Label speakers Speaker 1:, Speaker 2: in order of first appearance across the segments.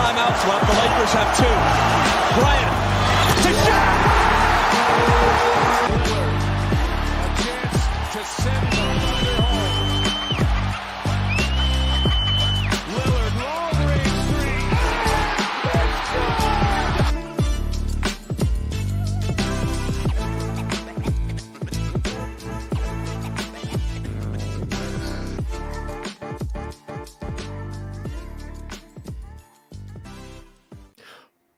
Speaker 1: timeouts left. The Lakers have 2. Bryant to shot. A chance to send Thunder home. Lillard, long range 3.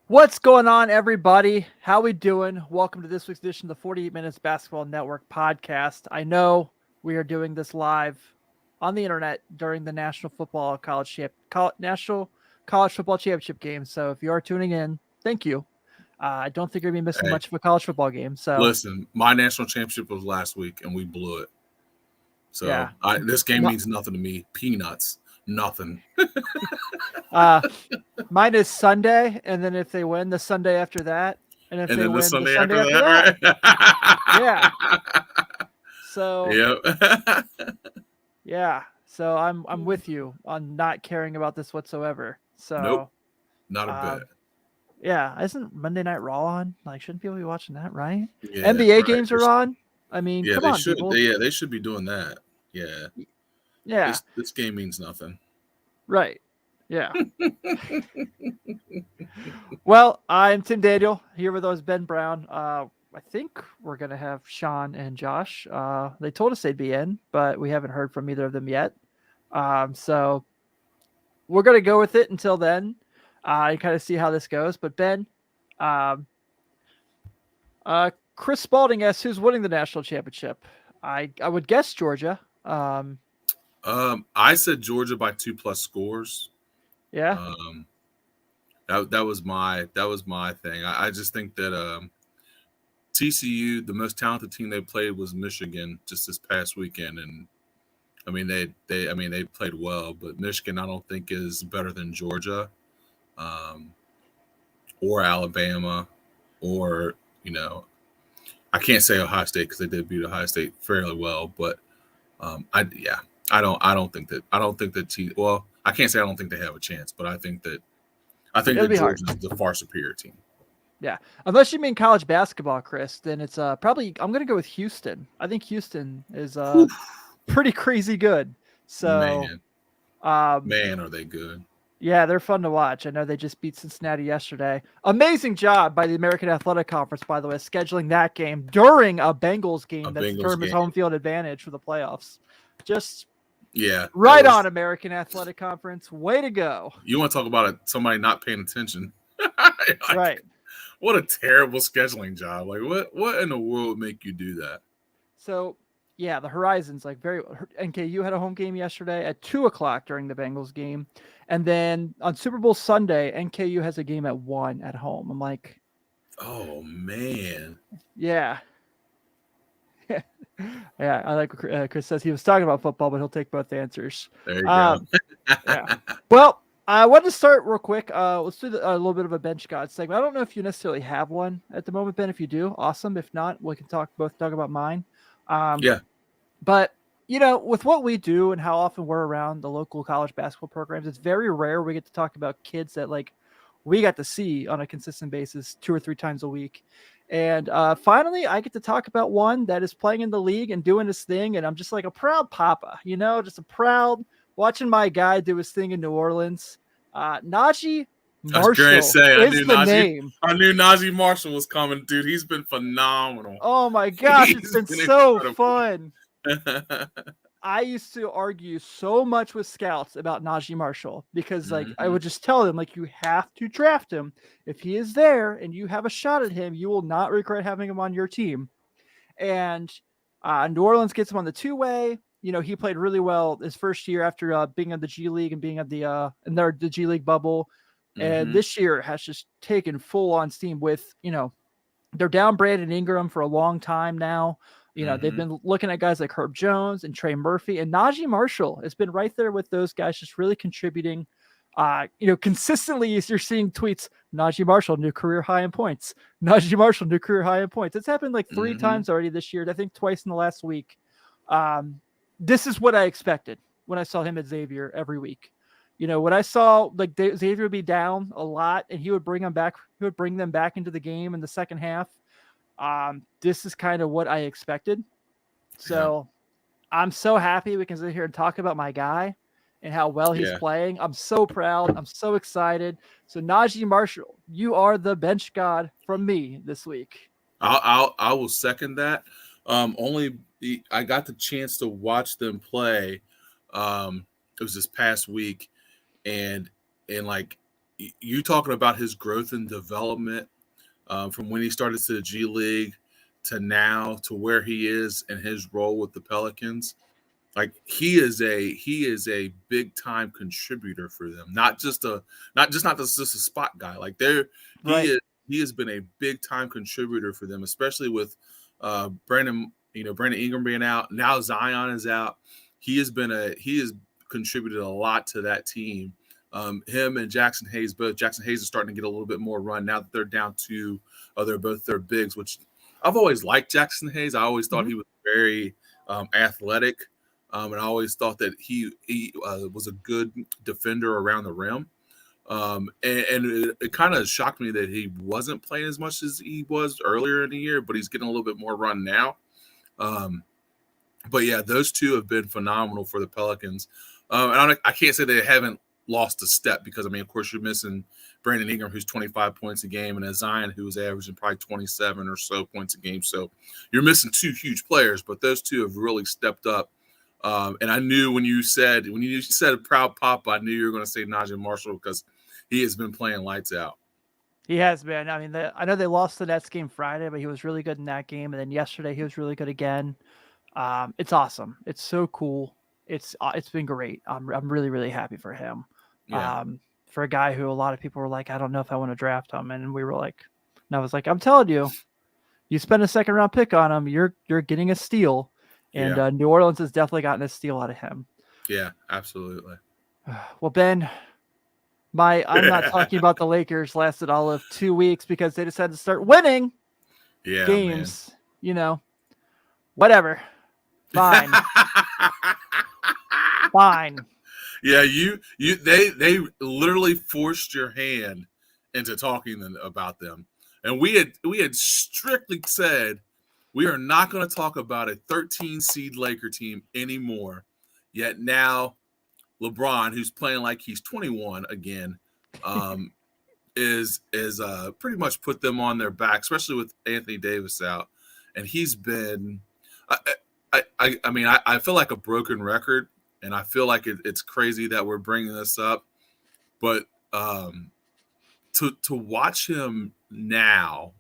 Speaker 2: What's going on, everybody? How we doing? Welcome to this week's edition of the 48 Minutes Basketball Network podcast. I know we are doing this live on the internet during the National Football National College Football Championship game. So if you are tuning in, thank you. I don't think you're going to be missing much of a college football game. So
Speaker 3: listen, my national championship was last week, and we blew it. So
Speaker 2: yeah.
Speaker 3: This game means nothing to me. Peanuts. Nothing.
Speaker 2: Mine is Sunday, and then if they win, the Sunday after that, and if they win, the Sunday after that. Right? Yeah. So
Speaker 3: yep.
Speaker 2: Yeah. So I'm with you on not caring about this whatsoever. So
Speaker 3: nope. Not a bit.
Speaker 2: Yeah. Isn't Monday Night Raw on? Like, shouldn't people be watching that, right?
Speaker 3: Yeah,
Speaker 2: NBA games are on. I mean,
Speaker 3: yeah,
Speaker 2: come
Speaker 3: they
Speaker 2: on,
Speaker 3: should.
Speaker 2: people.
Speaker 3: They should be doing that. Yeah.
Speaker 2: Yeah.
Speaker 3: This game means nothing.
Speaker 2: Right. Yeah. Well, I'm Tim Daniel here with us, Ben Brown. I think we're going to have Sean and Josh. They told us they'd be in, but we haven't heard from either of them yet. So we're going to go with it until then and kind of see how this goes. But Ben, Chris Spalding asks, who's winning the national championship? I would guess Georgia.
Speaker 3: I said Georgia by 2+ scores.
Speaker 2: Yeah.
Speaker 3: That was my thing. I just think that TCU, the most talented team they played was Michigan just this past weekend, and I mean they played well, but Michigan I don't think is better than Georgia, or Alabama, or I can't say Ohio State because they did beat Ohio State fairly well, but I don't think that well, I can't say I don't think they have a chance, but I think that Georgia is the far superior team.
Speaker 2: Yeah. Unless you mean college basketball, Chris, then it's probably I'm going to go with Houston. I think Houston is pretty crazy good. So
Speaker 3: man, are they good.
Speaker 2: Yeah, they're fun to watch. I know they just beat Cincinnati yesterday. Amazing job by the American Athletic Conference, by the way, scheduling that game during a Bengals game that determines home field advantage for the playoffs. Just right on, American Athletic Conference. Way to go.
Speaker 3: You want to talk about somebody not paying attention.
Speaker 2: Right.
Speaker 3: What a terrible scheduling job. Like, what in the world would make you do that?
Speaker 2: So, yeah, the Horizons, NKU had a home game yesterday at 2:00 during the Bengals game. And then on Super Bowl Sunday, NKU has a game at 1 at home. I'm like,
Speaker 3: oh, man.
Speaker 2: Yeah. Yeah, I like what Chris says. He was talking about football, but he'll take both answers.
Speaker 3: There you go.
Speaker 2: Yeah. Well, I want to start real quick. Let's do a little bit of a bench god segment. I don't know if you necessarily have one at the moment, Ben. If you do, awesome. If not, we can both talk about mine.
Speaker 3: Yeah.
Speaker 2: But, with what we do and how often we're around the local college basketball programs, it's very rare we get to talk about kids that we got to see on a consistent basis 2 or 3 times a week. And finally, I get to talk about one that is playing in the league and doing his thing. And I'm just like a proud papa, just a proud watching my guy do his thing in New Orleans. Najee Marshall is the name.
Speaker 3: I knew Najee Marshall was coming, dude. He's been phenomenal.
Speaker 2: Oh, my gosh. It's been so fun. I used to argue so much with scouts about Najee Marshall because I would just tell them you have to draft him. If he is there and you have a shot at him, you will not regret having him on your team. And New Orleans gets him on the 2-way. He played really well his first year after being in the G League and being at the G League bubble. And this year has just taken full on steam with, they're down Brandon Ingram for a long time now. They've been looking at guys like Herb Jones and Trey Murphy, and Najee Marshall has been right there with those guys, just really contributing. Consistently you're seeing tweets, Najee Marshall, new career high in points. Najee Marshall, new career high in points. It's happened 3 times already this year. I think twice in the last week. This is what I expected when I saw him at Xavier every week. When I saw like Xavier would be down a lot and he would bring them back into the game in the second half. This is kind of what I expected. So I'm so happy we can sit here and talk about my guy and how well he's playing. I'm so proud. I'm so excited. So Najee Marshall, you are the bench god from me this week.
Speaker 3: I will second that. I got the chance to watch them play. It was this past week, and like you talking about his growth and development from when he started to the G League to now to where he is in his role with the Pelicans. Like he is a big time contributor for them. Not just a spot guy. Like he has been a big time contributor for them, especially with Brandon Ingram being out. Now Zion is out. He has contributed a lot to that team. Him and Jackson Hayes both. Jackson Hayes is starting to get a little bit more run now that they're down to they're both their bigs, which I've always liked Jackson Hayes. I always thought he was very athletic. And I always thought that he was a good defender around the rim. And it kind of shocked me that he wasn't playing as much as he was earlier in the year, but he's getting a little bit more run now. But yeah, those two have been phenomenal for the Pelicans. And I can't say they haven't lost a step because, of course, you're missing Brandon Ingram, who's 25 points a game, and a Zion, who's averaging probably 27 or so points a game. So you're missing two huge players, but those two have really stepped up. And I knew when you said proud papa, I knew you were going to say Najee Marshall because he has been playing lights out.
Speaker 2: He has been. I know they lost the Nets game Friday, but he was really good in that game. And then yesterday he was really good again. It's awesome. It's so cool. It's been great. I'm really, really happy for him.
Speaker 3: Yeah.
Speaker 2: For a guy who a lot of people were like, I don't know if I want to draft him. And we were like, and I was like, I'm telling you, you spend a second round pick on him, you're getting a steal. And New Orleans has definitely gotten a steal out of him.
Speaker 3: Yeah, absolutely.
Speaker 2: Well, Ben, I'm not talking about the Lakers lasted all of 2 weeks because they decided to start winning games. Man. Whatever. Fine. Fine.
Speaker 3: Yeah, they literally forced your hand into talking about them. And we had strictly said we are not going to talk about a 13 seed Laker team anymore. Yet now LeBron, who's playing like he's 21 again, is pretty much put them on their back, especially with Anthony Davis out. And he's been I feel like a broken record, and I feel like it's crazy that we're bringing this up. But to watch him now,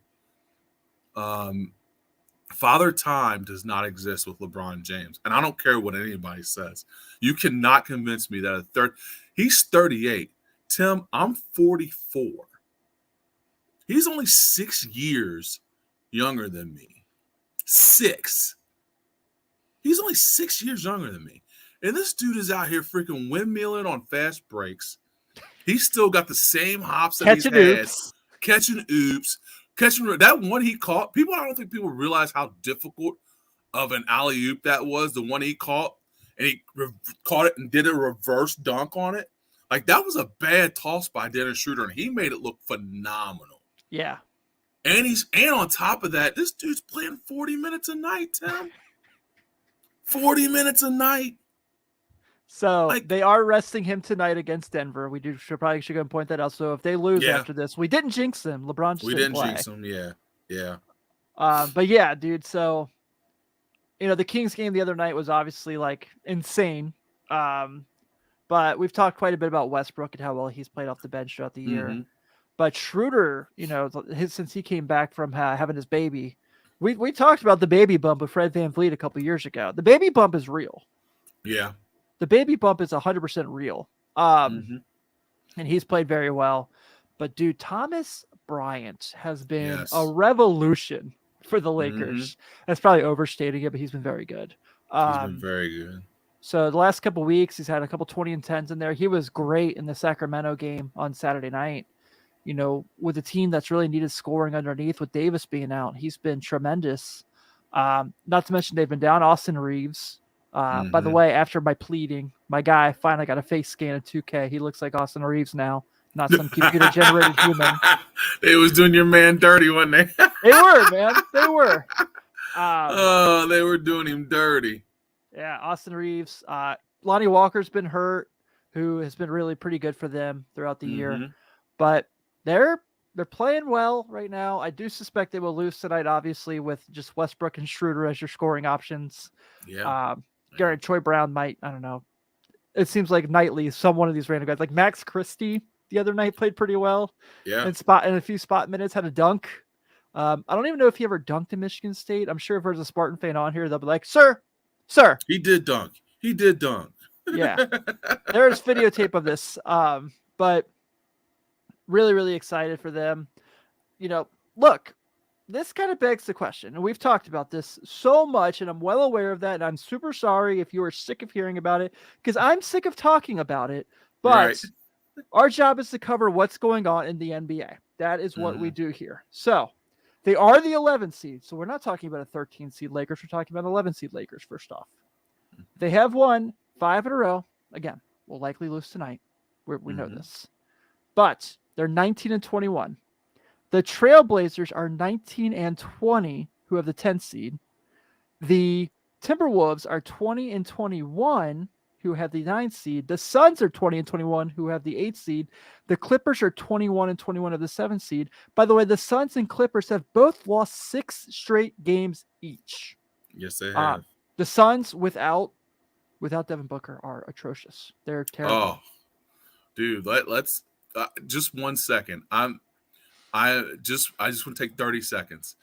Speaker 3: Father Time does not exist with LeBron James. And I don't care what anybody says. You cannot convince me that he's 38. Tim, I'm 44. He's only 6 years younger than me. 6. He's only 6 years younger than me. And this dude is out here freaking windmilling on fast breaks. He's still got the same hops that he's had. Catching oops. That one he caught. I don't think people realize how difficult of an alley-oop that was, the one he caught. And he caught it and did a reverse dunk on it. Like, that was a bad toss by Dennis Schroeder, and he made it look phenomenal.
Speaker 2: Yeah.
Speaker 3: And on top of that, this dude's playing 40 minutes a night, Tim. 40 minutes a night.
Speaker 2: So they are resting him tonight against Denver. We should go and point that out. So if they lose after this, we didn't jinx them. LeBron just didn't play.
Speaker 3: Jinx them. Yeah.
Speaker 2: But yeah, dude. So, the Kings game the other night was obviously like insane. But we've talked quite a bit about Westbrook and how well he's played off the bench throughout the year.
Speaker 3: Mm-hmm.
Speaker 2: But Schroeder, since he came back from having his baby, we talked about the baby bump with Fred VanVleet a couple years ago. The baby bump is real.
Speaker 3: Yeah.
Speaker 2: The baby bump is 100% real. And he's played very well. But dude, Thomas Bryant has been a revolution for the Lakers. That's probably overstating it, but he's been very good.
Speaker 3: He's been very good.
Speaker 2: So the last couple of weeks, he's had a couple 20 and 10s in there. He was great in the Sacramento game on Saturday night. With a team that's really needed scoring underneath, with Davis being out, he's been tremendous. Not to mention they've been down Austin Reeves. By the way, after my pleading, my guy finally got a face scan in 2K. He looks like Austin Reeves now, not some computer-generated human.
Speaker 3: They was doing your man dirty, wasn't they?
Speaker 2: They were, man. They were.
Speaker 3: They were doing him dirty.
Speaker 2: Yeah, Austin Reeves. Lonnie Walker's been hurt, who has been really pretty good for them throughout the year. But they're playing well right now. I do suspect they will lose tonight, obviously, with just Westbrook and Schroeder as your scoring options.
Speaker 3: Yeah.
Speaker 2: Garrett Troy Brown might, I don't know. It seems like nightly, one of these random guys, like Max Christie the other night played pretty well.
Speaker 3: Yeah.
Speaker 2: And a few spot minutes, had a dunk. I don't even know if he ever dunked in Michigan State. I'm sure if there's a Spartan fan on here, they'll be like, sir.
Speaker 3: He did dunk.
Speaker 2: Yeah. There's videotape of this. But really, really excited for them. Look, this kind of begs the question, and we've talked about this so much, and I'm well aware of that, and I'm super sorry if you are sick of hearing about it, because I'm sick of talking about it, but our job is to cover what's going on in the NBA. That is what we do here. So they are the 11 seed, so we're not talking about a 13 seed Lakers, we're talking about 11 seed Lakers first off. They have won 5 in a row. Again, we'll likely lose tonight. We know this. But they're 19-21. The Trailblazers are 19-20, who have the 10th seed. The Timberwolves are 20-21, who have the 9th seed. The Suns are 20-21, who have the 8th seed. The Clippers are 21-21 of the 7th seed. By the way, the Suns and Clippers have both lost 6 straight games each.
Speaker 3: Yes, they have.
Speaker 2: The Suns without Devin Booker are atrocious. They're terrible.
Speaker 3: Oh, dude, let's just 1 second. I just want to take 30 seconds.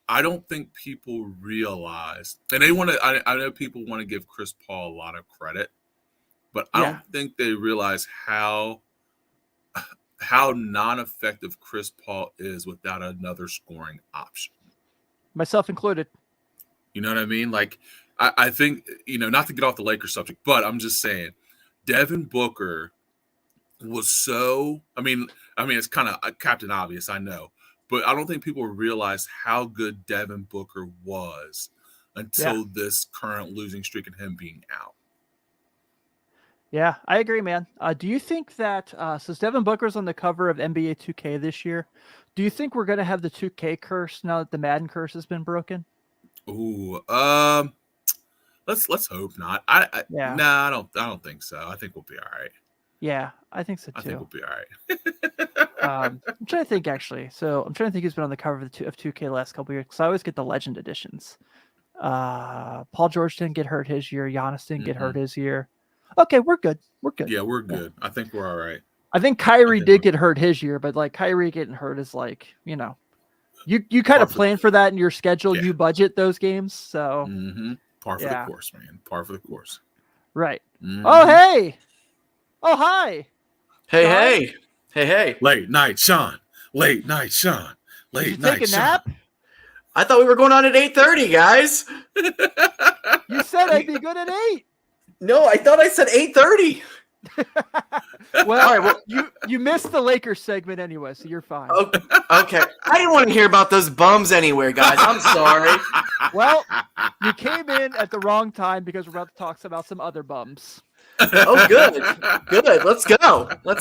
Speaker 3: I don't think people realize, and I know people want to give Chris Paul a lot of credit, but I don't think they realize how non-effective Chris Paul is without another scoring option.
Speaker 2: Myself included.
Speaker 3: You know what I mean? Like, I think, not to get off the Lakers subject, but I'm just saying, Devin Booker was so, I mean, it's kind of Captain Obvious, I know, but I don't think people realize how good Devin Booker was until this current losing streak and him being out.
Speaker 2: Yeah, I agree, man. Do you think that, since Devin Booker's on the cover of NBA 2K this year, do you think we're going to have the 2K curse now that the Madden curse has been broken?
Speaker 3: Ooh, let's hope not. I don't think so. I think we'll be all right.
Speaker 2: Yeah, I think so too.
Speaker 3: I think we'll be all right.
Speaker 2: I'm trying to think actually. So I'm trying to think who's been on the cover of 2K the last couple of years, because I always get the Legend editions. Paul George didn't get hurt his year. Giannis didn't get hurt his year. Okay, we're good.
Speaker 3: Yeah, we're good. I think we're all right.
Speaker 2: I think Kyrie did get hurt his year, but like Kyrie getting hurt is like, you kind of plan for that in your schedule. Yeah. You budget those games, so
Speaker 3: par for the course, man. Par for the course.
Speaker 2: Right. Oh hey. Oh hi.
Speaker 4: Hey.
Speaker 3: Late night, Sean. Late night, Sean.
Speaker 2: Did you take a nap?
Speaker 4: I thought we were going on at 8:30, guys.
Speaker 2: You said I'd be good at 8.
Speaker 4: No, I thought I said 8:30.
Speaker 2: Well, you missed the Lakers segment anyway, so you're fine.
Speaker 4: Okay. I didn't want to hear about those bums anywhere, guys. I'm sorry.
Speaker 2: Well, you came in at the wrong time because we're about to talk about some other bums.
Speaker 4: Oh, good. Let's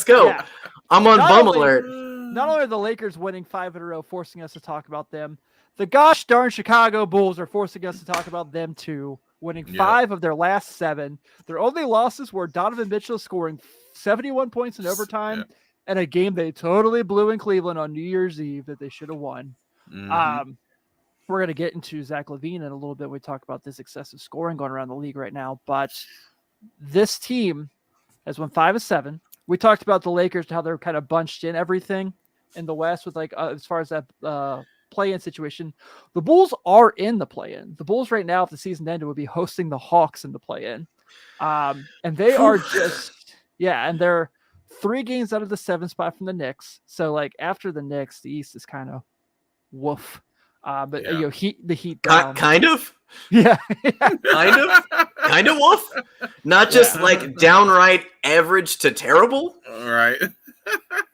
Speaker 4: go. Yeah. I'm on bum alert.
Speaker 2: Not only are the Lakers winning 5 in a row, forcing us to talk about them, the gosh darn Chicago Bulls are forcing us to talk about them too, winning 5 of their last 7. Their only losses were Donovan Mitchell scoring 71 points in overtime and a game they totally blew in Cleveland on New Year's Eve that they should have won. We're going to get into Zach LaVine in a little bit. We talk about this excessive scoring going around the league right now, but this team has won 5 of 7. We talked about the Lakers, how they're kind of bunched in everything in the West with like as far as that play-in situation. The Bulls are in the play-in. The Bulls right now, if the season ended, would be hosting the Hawks in the play-in. And they are just and they're 3 games out of the 7th spot from the Knicks. So like after the Knicks, the East is kind of woof. But the Heat down.
Speaker 4: Kind of.
Speaker 2: Yeah.
Speaker 4: kind of wolf. Not just like downright average to terrible.
Speaker 3: All right.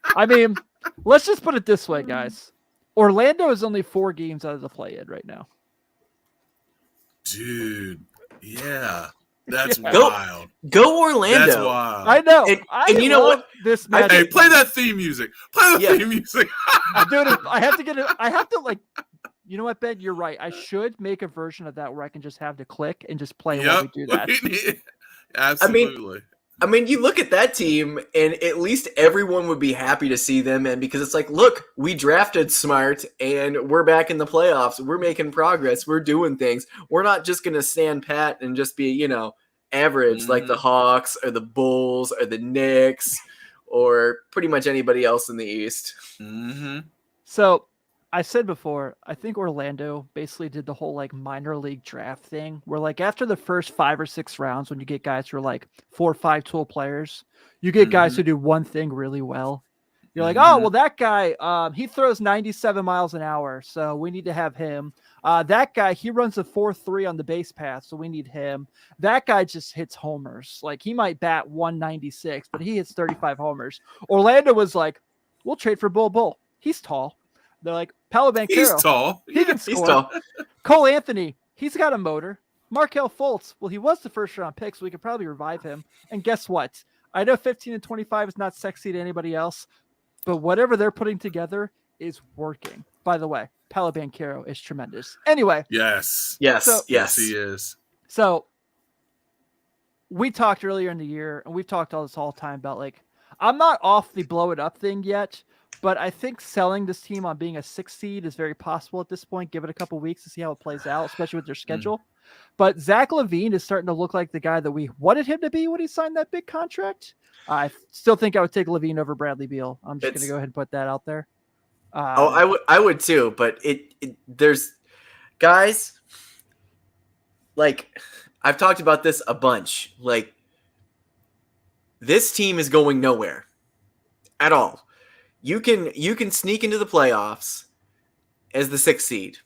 Speaker 2: I mean, let's just put it this way, guys. Orlando is only 4 games out of the play-in right now.
Speaker 3: Dude, yeah. That's
Speaker 2: Yeah.
Speaker 3: wild.
Speaker 4: Go Orlando.
Speaker 3: That's wild.
Speaker 2: I know.
Speaker 4: And you know
Speaker 2: love
Speaker 4: what?
Speaker 2: This
Speaker 4: I-
Speaker 2: matchup.
Speaker 3: Hey, play that theme music. Play the
Speaker 4: Yeah.
Speaker 3: theme music.
Speaker 2: Dude, I have to get it. I have to like. You know what, Ben? You're right. I should make a version of that where I can just have the click and just play while we do that.
Speaker 3: Absolutely.
Speaker 4: I mean, you look at that team, and at least everyone would be happy to see them in because it's like, look, we drafted smart, and we're back in the playoffs. We're making progress. We're doing things. We're not just going to stand pat and just be, average like the Hawks or the Bulls or the Knicks or pretty much anybody else in the East.
Speaker 3: Mm-hmm.
Speaker 2: So I said before, I think Orlando basically did the whole like minor league draft thing where like after the first 5 or 6 rounds, when you get guys who are like 4 or 5 tool players, you get guys who do one thing really well. You're like, oh, well, that guy, he throws 97 miles an hour, so we need to have him. That guy, he runs a 4.3 on the base path, so we need him. That guy just hits homers. Like, he might bat 196, but he hits 35 homers. Orlando was like, we'll trade for Bull. He's tall. They're like, Paolo Banchero.
Speaker 3: He's tall.
Speaker 2: He can score.
Speaker 4: He's tall.
Speaker 2: Cole Anthony, he's got a motor. Markelle Fultz, well, he was the first-round pick, so we could probably revive him. And guess what? I know 15 and 25 is not sexy to anybody else, but whatever they're putting together is working. By the way, Paolo Banchero is tremendous. Anyway.
Speaker 3: Yes.
Speaker 2: So-
Speaker 3: Yes, he is.
Speaker 2: So we talked earlier in the year, and we've talked all this whole time about like, I'm not off the blow it up thing yet, but I think selling this team on being a 6 seed is very possible at this point. Give it a couple weeks to see how it plays out, especially with their schedule. But Zach LaVine is starting to look like the guy that we wanted him to be when he signed that big contract. I still think I would take LaVine over Bradley Beal. I'm just going to go ahead and put that out there.
Speaker 4: I would too, but there's guys like I've talked about this a bunch. Like this team is going nowhere at all. You can sneak into the playoffs as the 6th seed.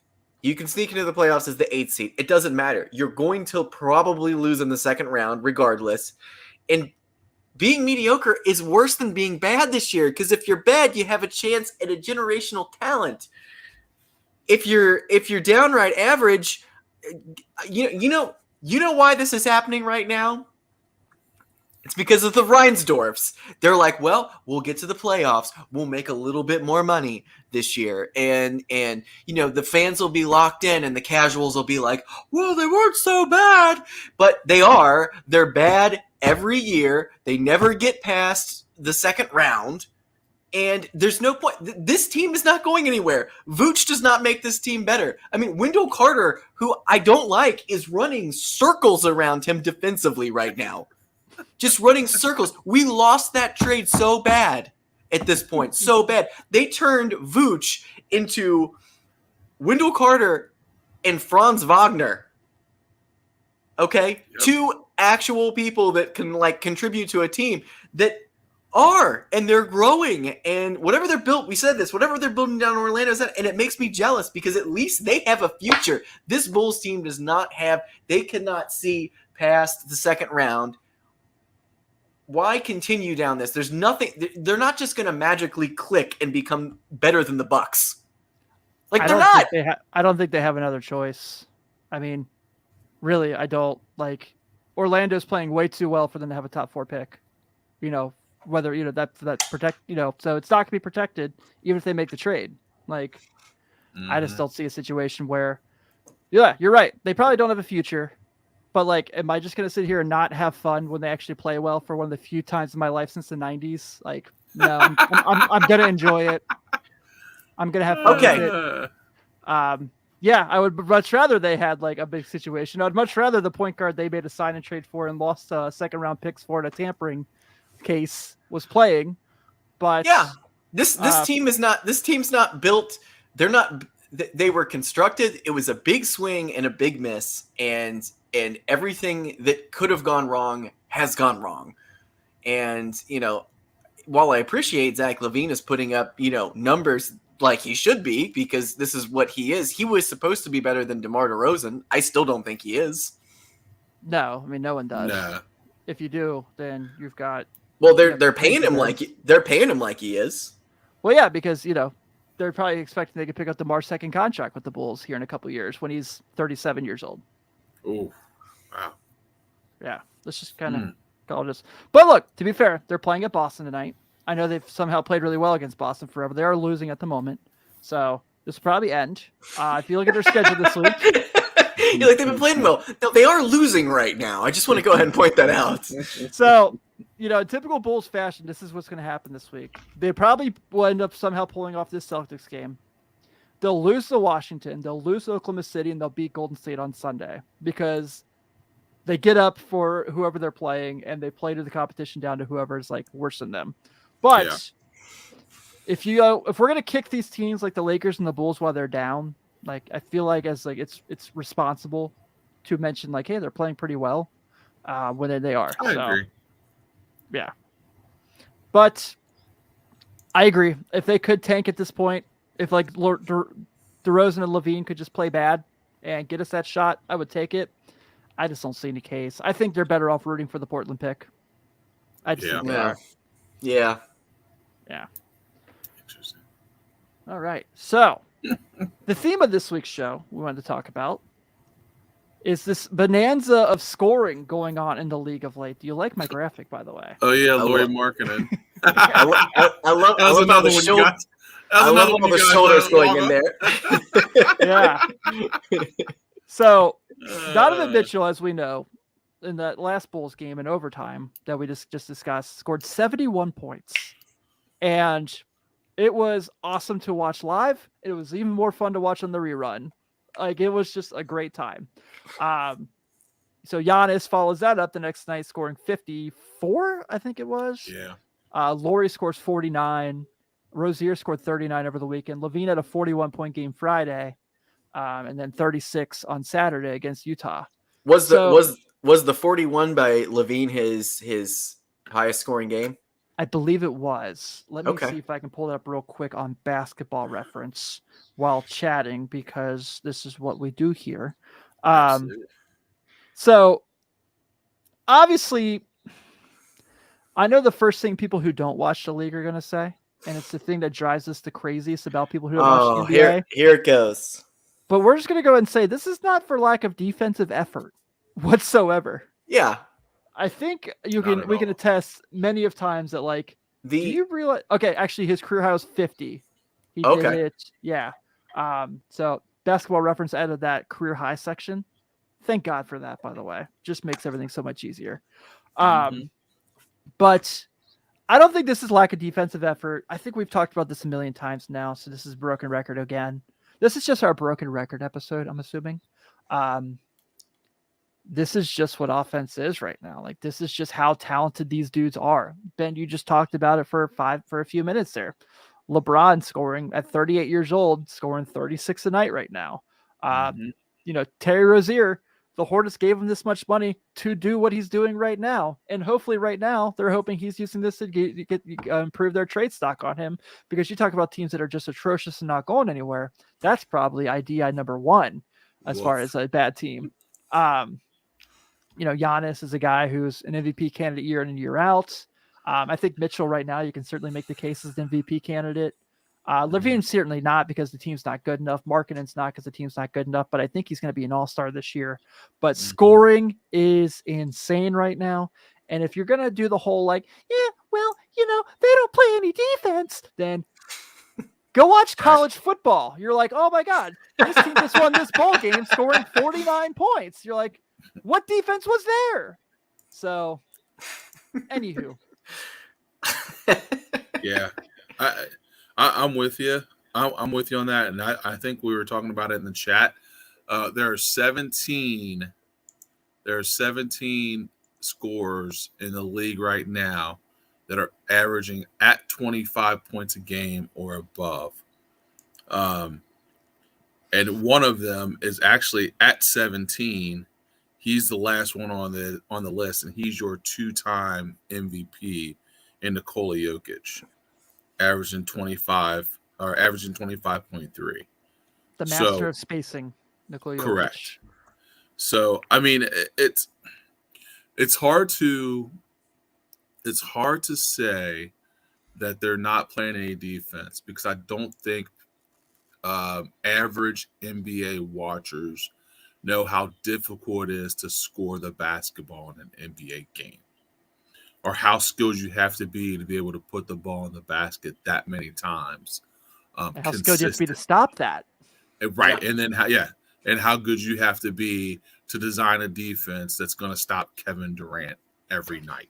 Speaker 4: You can sneak into the playoffs as the 8th seed. It doesn't matter. You're going to probably lose in the second round regardless. And being mediocre is worse than being bad this year because if you're bad, you have a chance at a generational talent. If you're downright average, you know why this is happening right now? It's because of the Reinsdorfs. They're like, well, we'll get to the playoffs. We'll make a little bit more money this year. And the fans will be locked in and the casuals will be like, well, they weren't so bad. But they are. They're bad every year. They never get past the second round. And there's no point. This team is not going anywhere. Vooch does not make this team better. I mean, Wendell Carter, who I don't like, is running circles around him defensively right now. Just running circles. We lost that trade so bad at this point. So bad. They turned Vooch into Wendell Carter and Franz Wagner. Okay? Yep. 2 actual people that can contribute to a team that are, and they're growing. And whatever they're built, we said this, whatever they're building down in Orlando, and it makes me jealous because at least they have a future. This Bulls team does not have, they cannot see past the second round. Why continue down this? There's nothing. They're not just going to magically click and become better than the Bucks. Like they're not.
Speaker 2: I don't think they have another choice. I mean, really, I don't. Like Orlando's playing way too well for them to have a top 4 pick. Whether that's protect. So it's not going to be protected even if they make the trade. Like, I just don't see a situation where. Yeah, you're right. They probably don't have a future. But, like, am I just going to sit here and not have fun when they actually play well for one of the few times in my life since the 90s? Like, no, I'm going to enjoy it. I'm going to have fun with it. Yeah, I would much rather they had, like, a big situation. I'd much rather the point guard they made a sign and trade for and lost second-round picks for in a tampering case was playing. But
Speaker 4: yeah, this team is not – this team's not built – they're not – they were constructed. It was a big swing and a big miss, and everything that could have gone wrong has gone wrong. And, while I appreciate Zach LaVine is putting up, numbers like he should be because this is what he is. He was supposed to be better than DeMar DeRozan. I still don't think he is.
Speaker 2: No, I mean, no one does.
Speaker 3: Nah.
Speaker 2: If you do, then you've got.
Speaker 4: Well, they're paying him like he is.
Speaker 2: Well, yeah, because, they're probably expecting they could pick up DeMar's second contract with the Bulls here in a couple of years when he's 37 years old.
Speaker 3: Oh, wow.
Speaker 2: Yeah, let's just kind of call this. But look, to be fair, they're playing at Boston tonight. I know they've somehow played really well against Boston forever. They are losing at the moment, so this will probably end. If you look at their schedule this week,
Speaker 4: You're like, they've been playing well. No, they are losing right now. I just want to go ahead and point that out.
Speaker 2: so in typical Bulls fashion, this is what's going to happen this week. They probably will end up somehow pulling off this Celtics game. They'll lose to Washington, they'll lose to Oklahoma City, and they'll beat Golden State on Sunday because they get up for whoever they're playing and they play to the competition down to whoever's like worse than them. But if we're gonna kick these teams like the Lakers and the Bulls while they're down, like I feel like it's responsible to mention like, hey, they're playing pretty well when they are.
Speaker 3: I agree.
Speaker 2: Yeah, but I agree. If they could tank at this point, if like DeRozan and Levine could just play bad and get us that shot, I would take it. I just don't see any case. I think they're better off rooting for the Portland pick. I just think they are.
Speaker 4: Yeah.
Speaker 3: Interesting.
Speaker 2: All right. So the theme of this week's show we wanted to talk about is this bonanza of scoring going on in the league of late. Do you like my graphic, by the way?
Speaker 3: Oh yeah, Laurie Markkinen.
Speaker 4: I love how the shoulders going in there.
Speaker 2: Yeah. So Donovan Mitchell, as we know, in that last Bulls game in overtime that we just discussed, scored 71 points. And it was awesome to watch live. It was even more fun to watch on the rerun. Like, it was just a great time. So Giannis follows that up the next night, scoring 54, I think it was.
Speaker 3: Yeah.
Speaker 2: Laurie scores 49. Rozier scored 39 over the weekend. Levine had a 41-point game Friday, and then 36 on Saturday against Utah.
Speaker 4: Was the 41 by Levine his highest scoring game?
Speaker 2: I believe it was. Let me see if I can pull that up real quick on Basketball Reference while chatting, because this is what we do here. So obviously, I know the first thing people who don't watch the league are going to say, and it's the thing that drives us the craziest about people who don't watch the NBA.
Speaker 4: Here it goes.
Speaker 2: But we're just going to go ahead and say this is not for lack of defensive effort whatsoever.
Speaker 4: Yeah.
Speaker 2: I think we can attest many of times that, like, do you realize? Okay, actually, his career high was 50. He did it. Yeah. So Basketball Reference added that career high section. Thank God for that, by the way. Just makes everything so much easier. But I don't think this is lack of defensive effort. I think we've talked about this a million times now, so this is broken record again. This is just our broken record episode, I'm assuming. This is just what offense is right now. Like, this is just how talented these dudes are. Ben, you just talked about it for a few minutes there. LeBron scoring at 38 years old, scoring 36 a night right now. Terry Rozier, the Hornets gave him this much money to do what he's doing right now. And hopefully right now they're hoping he's using this to improve their trade stock on him, because you talk about teams that are just atrocious and not going anywhere. That's probably IDI number one as far as a bad team. Giannis is a guy who's an MVP candidate year in and year out. I think Mitchell right now, you can certainly make the case as an MVP candidate. Levine's certainly not, because the team's not good enough. Markkanen's not, because the team's not good enough, but I think he's going to be an all-star this year. But scoring is insane right now. And if you're going to do the whole they don't play any defense, then go watch college football. You're like, oh my God, this team just won this ball game scoring 49 points. You're like, what defense was there? So, anywho.
Speaker 3: Yeah. I'm with you. I'm with you on that. And I think we were talking about it in the chat. There are 17 scorers in the league right now that are averaging at 25 points a game or above. And one of them is actually at 17. He's the last one on the list, and he's your two-time MVP in Nikola Jokic, averaging 25.3.
Speaker 2: The master of spacing, Nikola Jokic.
Speaker 3: Correct. So, I mean, it's hard to say that they're not playing any defense, because I don't think average NBA watchers know how difficult it is to score the basketball in an NBA game, or how skilled you have to be able to put the ball in the basket that many times.
Speaker 2: And how skilled you have to be to stop that.
Speaker 3: Right. And then how good you have to be to design a defense that's going to stop Kevin Durant every night.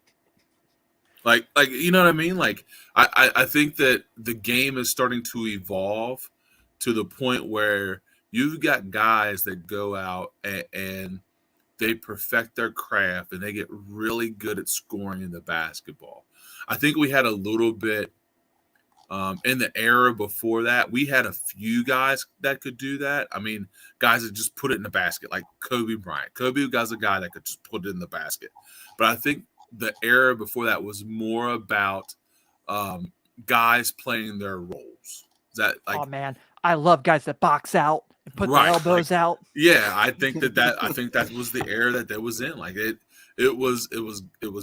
Speaker 3: Like, you know what I mean? Like, I think that the game is starting to evolve to the point where you've got guys that go out and they perfect their craft and they get really good at scoring in the basketball. I think we had a little bit in the era before that. We had a few guys that could do that. I mean, guys that just put it in the basket, like Kobe Bryant. Kobe was a guy that could just put it in the basket. But I think the era before that was more about guys playing their roles. Is that like?
Speaker 2: Oh man, I love guys that box out and put their elbows out.
Speaker 3: Yeah, I think that was the era that was in. Like it was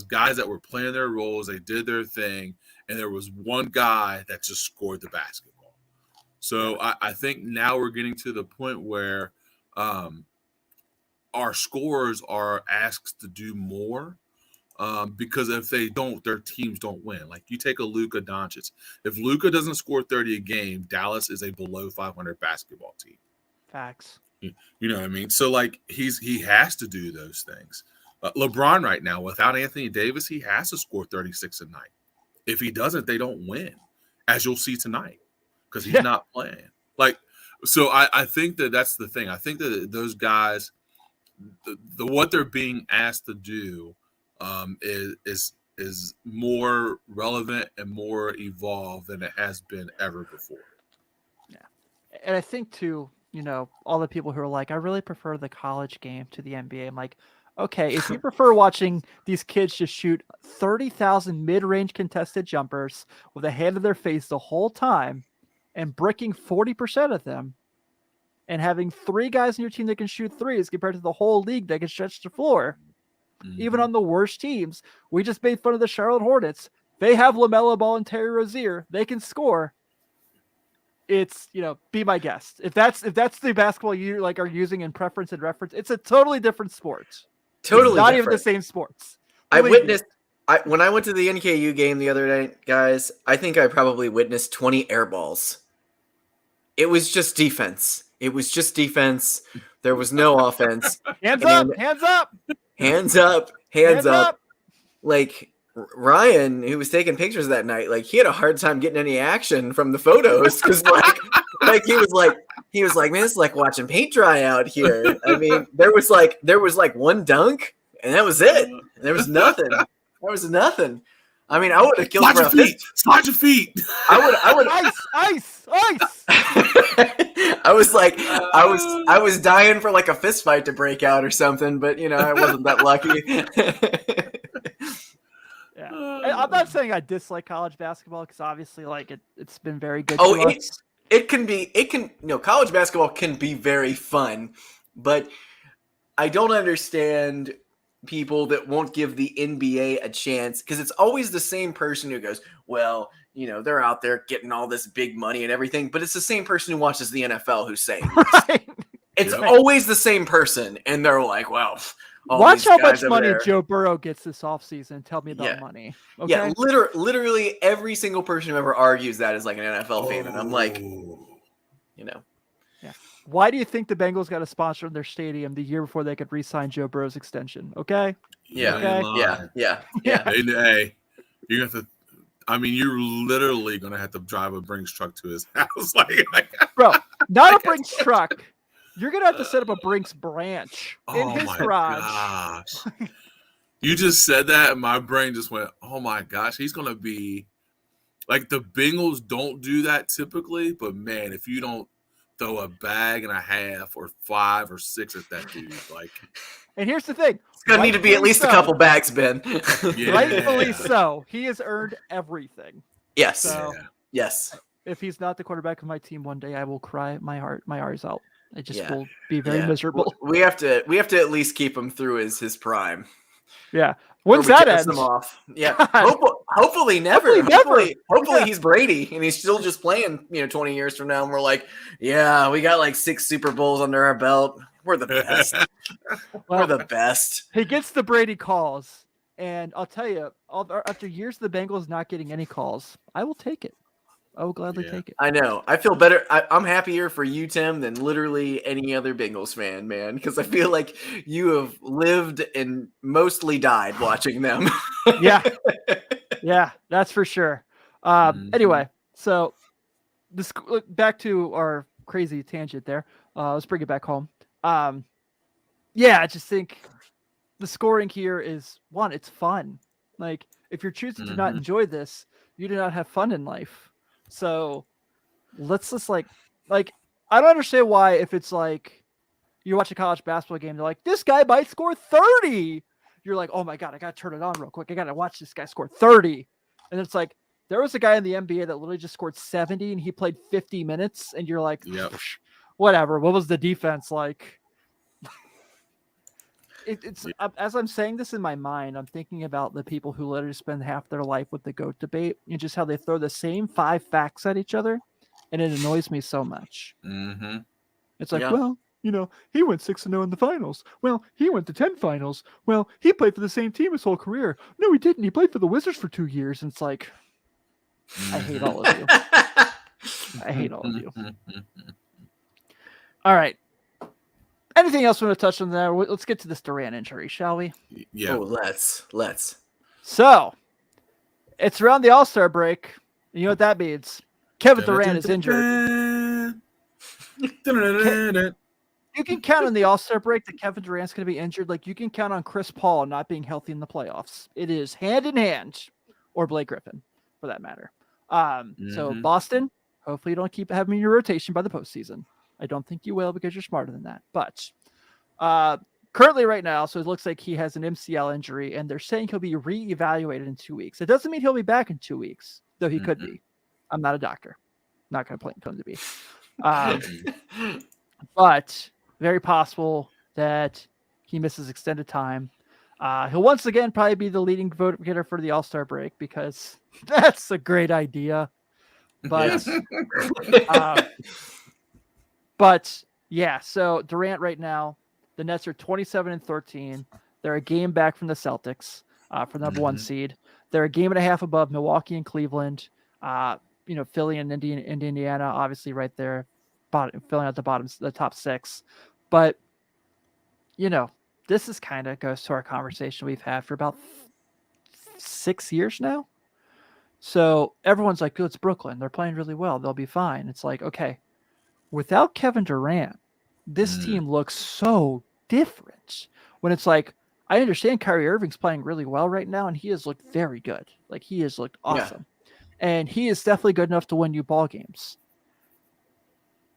Speaker 3: guys that were playing their roles. They did their thing, and there was one guy that just scored the basketball. So I think now we're getting to the point where our scorers are asked to do more. Because if they don't, their teams don't win. Like you take a Luka Doncic. If Luka doesn't score 30 a game, Dallas is a below 500 basketball team.
Speaker 2: Facts.
Speaker 3: You know what I mean? So like he has to do those things. LeBron right now, without Anthony Davis, he has to score 36 a night. If he doesn't, they don't win, as you'll see tonight, because he's not playing. Like, so I think that's the thing. I think that those guys, the what they're being asked to do, is more relevant and more evolved than it has been ever before.
Speaker 2: Yeah, and I think too, all the people who are like, I really prefer the college game to the NBA. I'm like, okay, if you prefer watching these kids just shoot 30,000 mid-range contested jumpers with a hand in their face the whole time and bricking 40% of them, and having 3 guys in your team that can shoot threes compared to the whole league that can stretch the floor. Mm-hmm. Even on the worst teams, we just made fun of the Charlotte Hornets. They have LaMelo Ball and Terry Rozier. They can score. It's, be my guest. If that's the basketball you like are using in preference and reference, it's a totally different sport.
Speaker 4: Totally
Speaker 2: not
Speaker 4: different.
Speaker 2: Even the same sports.
Speaker 4: When I went to the NKU game the other night, guys, I think I probably witnessed 20 air balls. It was just defense. There was no offense.
Speaker 2: Hands up.
Speaker 4: Hands up. Like Ryan, who was taking pictures that night, like he had a hard time getting any action from the photos because he was like, man, it's like watching paint dry out here. I mean, there was like one dunk and that was it. There was nothing. I mean, I would have killed
Speaker 3: Slide your feet.
Speaker 4: I would
Speaker 2: ice.
Speaker 4: I was dying for like a fist fight to break out or something, but I wasn't that lucky.
Speaker 2: Yeah, I'm not saying I dislike college basketball because obviously, like it's been very good. To us.
Speaker 4: College basketball can be very fun, but I don't understand people that won't give the NBA a chance because it's always the same person who goes, well, they're out there getting all this big money and everything, but it's the same person who watches the NFL who's saying
Speaker 2: right.
Speaker 4: It's always the same person, and they're like, well,
Speaker 2: watch how much money Joe Burrow gets this offseason. Tell me about money. Okay?
Speaker 4: Yeah, literally every single person who ever argues that is like an NFL fan, and I'm like,
Speaker 2: Yeah. Why do you think the Bengals got a sponsor in their stadium the year before they could re-sign Joe Burrow's extension? Okay.
Speaker 4: Yeah.
Speaker 2: Okay?
Speaker 4: Yeah.
Speaker 3: Hey, you have to. I mean, you're literally gonna have to drive a Brinks truck to his house,
Speaker 2: bro. Not a Brinks truck. You're gonna have to set up a Brinks branch in his garage.
Speaker 3: Gosh. You just said that, and my brain just went, "Oh my gosh, he's gonna be like the Bengals don't do that typically, but man, if you don't throw a bag and a half or 5 or 6 at that dude, like."
Speaker 2: And here's the thing:
Speaker 4: it's gonna need to be at least a couple bags, Ben.
Speaker 3: Yeah.
Speaker 2: Rightfully so. He has earned everything.
Speaker 4: Yes.
Speaker 2: So,
Speaker 4: yes.
Speaker 2: If he's not the quarterback of my team one day, I will cry my eyes out. I just will be very miserable.
Speaker 4: We have to at least keep him through his prime.
Speaker 2: Yeah. When's that end?
Speaker 4: Them off. Yeah. Hopefully never.
Speaker 2: Hopefully never.
Speaker 4: Hopefully
Speaker 2: Yeah.
Speaker 4: he's Brady and he's still just playing, 20 years from now. And we're like, yeah, we got like 6 Super Bowls under our belt. We're the best. We're the best.
Speaker 2: He gets the Brady calls, and I'll tell you, after years of the Bengals not getting any calls, I will take it. I will gladly take it.
Speaker 4: I know. I feel better. I'm happier for you, Tim, than literally any other Bengals fan, man, because I feel like you have lived and mostly died watching them.
Speaker 2: Yeah. Yeah, that's for sure. Anyway, so this back to our crazy tangent there. Let's bring it back home. Yeah, I just think the scoring here is one, it's fun. Like if you're choosing to not enjoy this, you do not have fun in life. So let's just like I don't understand why if it's like you watch a college basketball game, they're like, this guy might score 30. You're like, oh my God, I gotta turn it on real quick. I gotta watch this guy score 30. And it's like there was a guy in the NBA that literally just scored 70 and he played 50 minutes, and you're like, whatever. What was the defense like? It's as I'm saying this in my mind, I'm thinking about the people who literally spend half their life with the GOAT debate and just how they throw the same 5 facts at each other, and it annoys me so much. It's like, well, he went 6-0 in the finals. Well, he went to 10 finals. Well, he played for the same team his whole career. No, he didn't. He played for the Wizards for 2 years. And it's like, I hate all of you. I hate all of you. All right. Anything else we want to touch on there? Let's get to this Durant injury, shall we?
Speaker 3: Yeah.
Speaker 4: Oh, let's.
Speaker 2: So, it's around the All-Star break. You know what that means? Kevin Durant is injured. You can count on the All-Star break that Kevin Durant's going to be injured. Like you can count on Chris Paul not being healthy in the playoffs. It is hand in hand, or Blake Griffin, for that matter. So Boston, hopefully you don't keep having me in your rotation by the postseason. I don't think you will because you're smarter than that. But currently right now, so it looks like he has an MCL injury, and they're saying he'll be reevaluated in 2 weeks. It doesn't mean he'll be back in 2 weeks, though he could be. I'm not a doctor. Not going to claim to be. But very possible that he misses extended time. He'll once again probably be the leading vote getter for the All-Star break because that's a great idea. But but yeah, so Durant right now, the Nets are 27-13. They're a game back from the Celtics for the number 1 seed. They're a game and a half above Milwaukee and Cleveland. Philly and Indiana, obviously right there, filling out the top 6. But this is kind of goes to our conversation we've had for about 6 years now. So everyone's like, it's Brooklyn. They're playing really well. They'll be fine. It's like, okay, without Kevin Durant, this team looks so different. When it's like, I understand Kyrie Irving's playing really well right now, and he has looked very good. Like he has looked awesome. Yeah. And he is definitely good enough to win you ball games.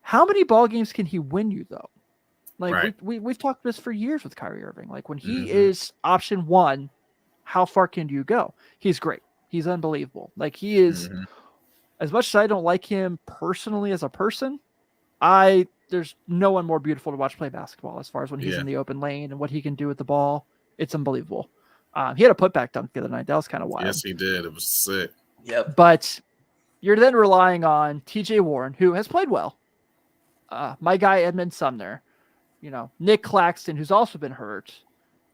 Speaker 2: How many ball games can he win you though? Like we've talked this for years with Kyrie Irving. Like when he is option 1, how far can you go? He's great. He's unbelievable. Like he is, as much as I don't like him personally as a person, there's no one more beautiful to watch play basketball as far as when he's in the open lane and what he can do with the ball. It's unbelievable. He had a putback dunk the other night. That was kind of wild.
Speaker 3: Yes, he did. It was sick.
Speaker 4: Yep.
Speaker 2: But you're then relying on TJ Warren, who has played well. My guy, Edmund Sumner, Nick Claxton, who's also been hurt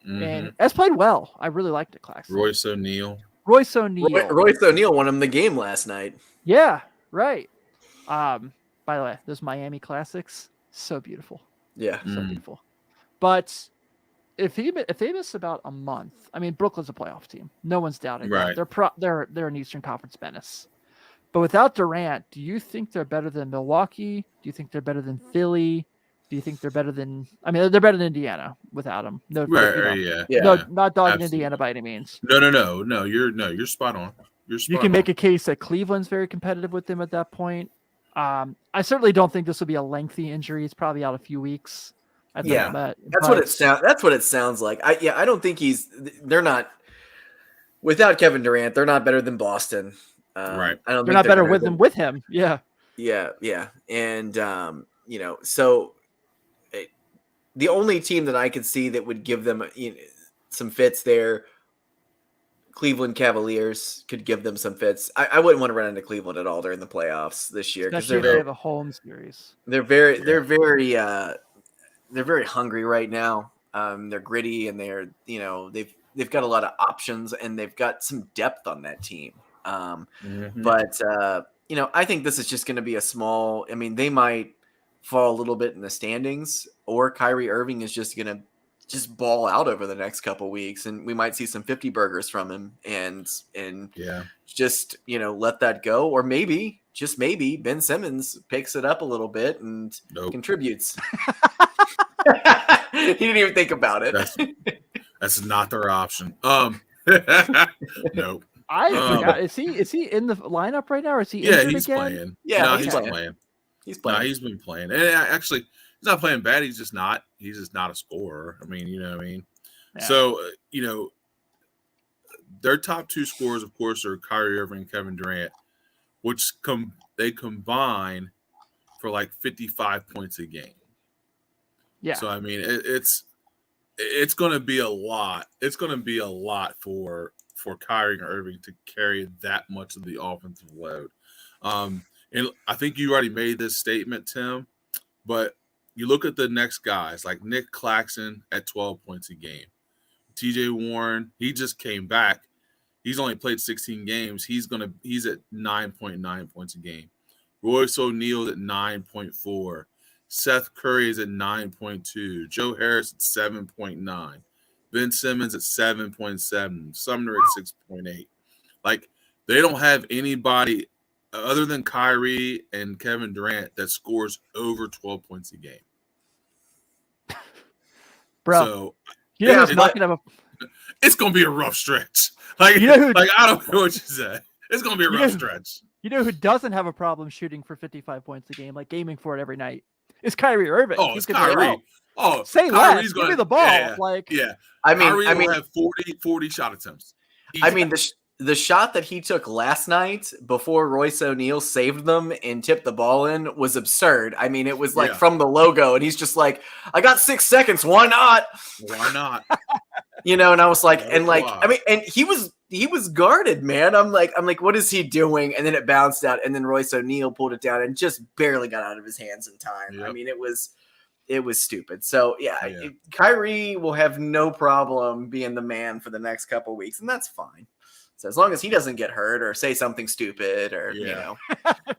Speaker 2: and has played well. I really liked Nick Claxton.
Speaker 3: Royce O'Neal.
Speaker 4: Royce O'Neal won him the game last night.
Speaker 2: Yeah, right. By the way, those Miami Classics, so beautiful.
Speaker 4: Yeah.
Speaker 2: So beautiful. But if they miss about a month, I mean, Brooklyn's a playoff team. No one's doubting that. They're an Eastern Conference menace. But without Durant, do you think they're better than Milwaukee? Do you think they're better than Philly? Do you think they're better than? I mean, they're better than Indiana without him. No, no, not dogging Indiana by any means.
Speaker 3: No. You're spot on.
Speaker 2: You can make a case that Cleveland's very competitive with them at that point. I certainly don't think this will be a lengthy injury. It's probably out a few weeks.
Speaker 4: That's what it sounds. That's what it sounds like. I don't think they're not without Kevin Durant. They're not better than Boston.
Speaker 3: Right.
Speaker 2: I don't. They're not better with him. Yeah.
Speaker 4: Yeah. And so the only team that I could see that would give them some fits there, Cleveland Cavaliers could give them some fits. I wouldn't want to run into Cleveland at all during the playoffs this year because
Speaker 2: Especially if they have a home series.
Speaker 4: they're very hungry right now. They're gritty and they've got a lot of options and they've got some depth on that team. But I think this is just going to be a small. I mean, they might fall a little bit in the standings, or Kyrie Irving is just going to just ball out over the next couple weeks, and we might see some 50 burgers from him, and just let that go, or maybe just maybe Ben Simmons picks it up a little bit and contributes. He didn't even think about it.
Speaker 3: That's not their option. Nope.
Speaker 2: I forgot. Is he in the lineup right now, or is he?
Speaker 3: Yeah, he's
Speaker 2: again?
Speaker 3: playing.
Speaker 4: Yeah,
Speaker 3: no,
Speaker 4: he's
Speaker 3: playing.
Speaker 4: He's playing.
Speaker 3: No, he's been playing, and actually, he's not playing bad. He's just not a scorer. I mean, you know what I mean. Yeah. So their top two scorers, of course, are Kyrie Irving and Kevin Durant, which they combine for like 55 points a game.
Speaker 2: Yeah.
Speaker 3: So I mean, it's going to be a lot. It's going to be a lot for Kyrie Irving to carry that much of the offensive load. And I think you already made this statement, Tim, but you look at the next guys like Nick Claxton at 12 points a game. TJ Warren, he just came back. He's only played 16 games. He's at 9.9 points a game. Royce O'Neal at 9.4. Seth Curry is at 9.2. Joe Harris at 7.9. Ben Simmons at 7.7. Sumner at 6.8. Like, they don't have anybody other than Kyrie and Kevin Durant that scores over 12 points a game.
Speaker 2: Bro,
Speaker 3: so,
Speaker 2: it's
Speaker 3: going to be a rough stretch. Like, like I don't know what you said. It's going to be a rough stretch.
Speaker 2: You know who doesn't have a problem shooting for 55 points a game, like gaming for it every night? It's Kyrie Irving.
Speaker 3: Oh, it's Kyrie. Oh,
Speaker 2: say less. Give me the ball.
Speaker 3: Yeah.
Speaker 2: I
Speaker 3: mean, have 40 shot attempts.
Speaker 4: I mean, the shot that he took last night before Royce O'Neal saved them and tipped the ball in was absurd. I mean, it was like from the logo, and he's just like, I got 6 seconds. Why not?
Speaker 3: Why not?
Speaker 4: And I was like, and he was guarded, man. I'm like, what is he doing? And then it bounced out, and then Royce O'Neal pulled it down and just barely got out of his hands in time. Yep. I mean, it was stupid. So Kyrie will have no problem being the man for the next couple weeks, and that's fine. So as long as he doesn't get hurt or say something stupid or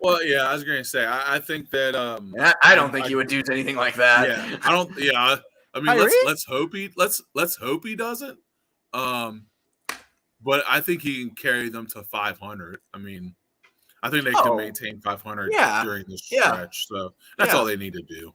Speaker 3: Well, I was going to say I think that
Speaker 4: I don't think he would do anything like that.
Speaker 3: Yeah, I don't. Yeah, I mean let's hope he doesn't. But I think he can carry them to 500. I mean, I think they can maintain 500 during this stretch. So that's all they need to do.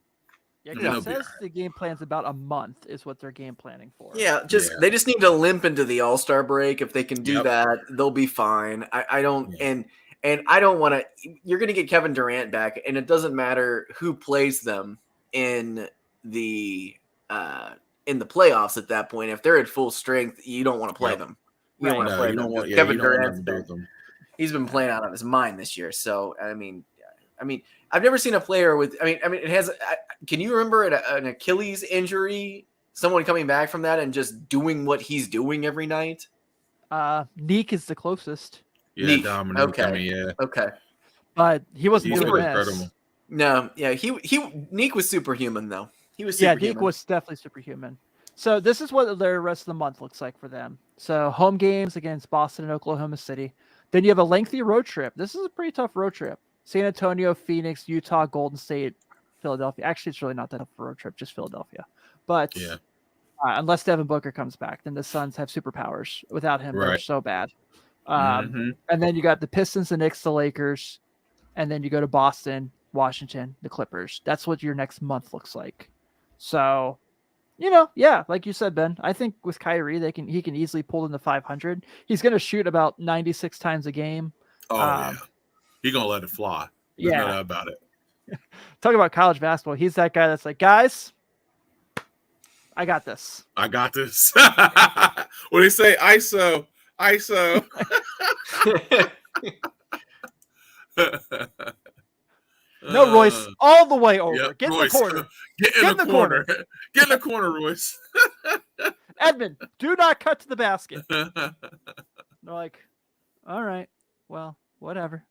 Speaker 2: Yeah, it says the game plan's about a month is what they're game planning for.
Speaker 4: Yeah, they just need to limp into the All-Star break. If they can do that, they'll be fine. I don't and I don't want to. You're going to get Kevin Durant back, and it doesn't matter who plays them in the playoffs at that point. If they're at full strength, you don't want to play them. You don't want to play them. Kevin Durant, he's been playing out of his mind this year. So I mean, I've never seen a player with. I mean, it has. Can you remember an Achilles injury? Someone coming back from that and just doing what he's doing every night.
Speaker 2: Neek is the closest.
Speaker 3: Yeah, Dominic.
Speaker 4: Okay. Okay.
Speaker 2: But he wasn't doing
Speaker 3: incredible.
Speaker 4: No, Neek was superhuman though. He was superhuman.
Speaker 2: Yeah, Neek was definitely superhuman. So this is what the rest of the month looks like for them. So home games against Boston and Oklahoma City. Then you have a lengthy road trip. This is a pretty tough road trip. San Antonio, Phoenix, Utah, Golden State, Philadelphia. Actually, it's really not that tough of a road trip, just Philadelphia. But unless Devin Booker comes back, then the Suns have superpowers. Without him, they're so bad. And then you got the Pistons, the Knicks, the Lakers, and then you go to Boston, Washington, the Clippers. That's what your next month looks like. So, like you said, Ben, I think with Kyrie, he can easily pull in the 500. He's going to shoot about 96 times a game.
Speaker 3: He's going to let it fly. There's no doubt about it.
Speaker 2: Talk about college basketball. He's that guy that's like, guys, I got this.
Speaker 3: I got this. What do you say? ISO.
Speaker 2: No, Royce, all the way over.
Speaker 3: Yep,
Speaker 2: Get in
Speaker 3: Royce,
Speaker 2: the corner.
Speaker 3: Get in the corner. Get in the corner, Royce.
Speaker 2: Edmund, do not cut to the basket. They're like, all right, well, whatever.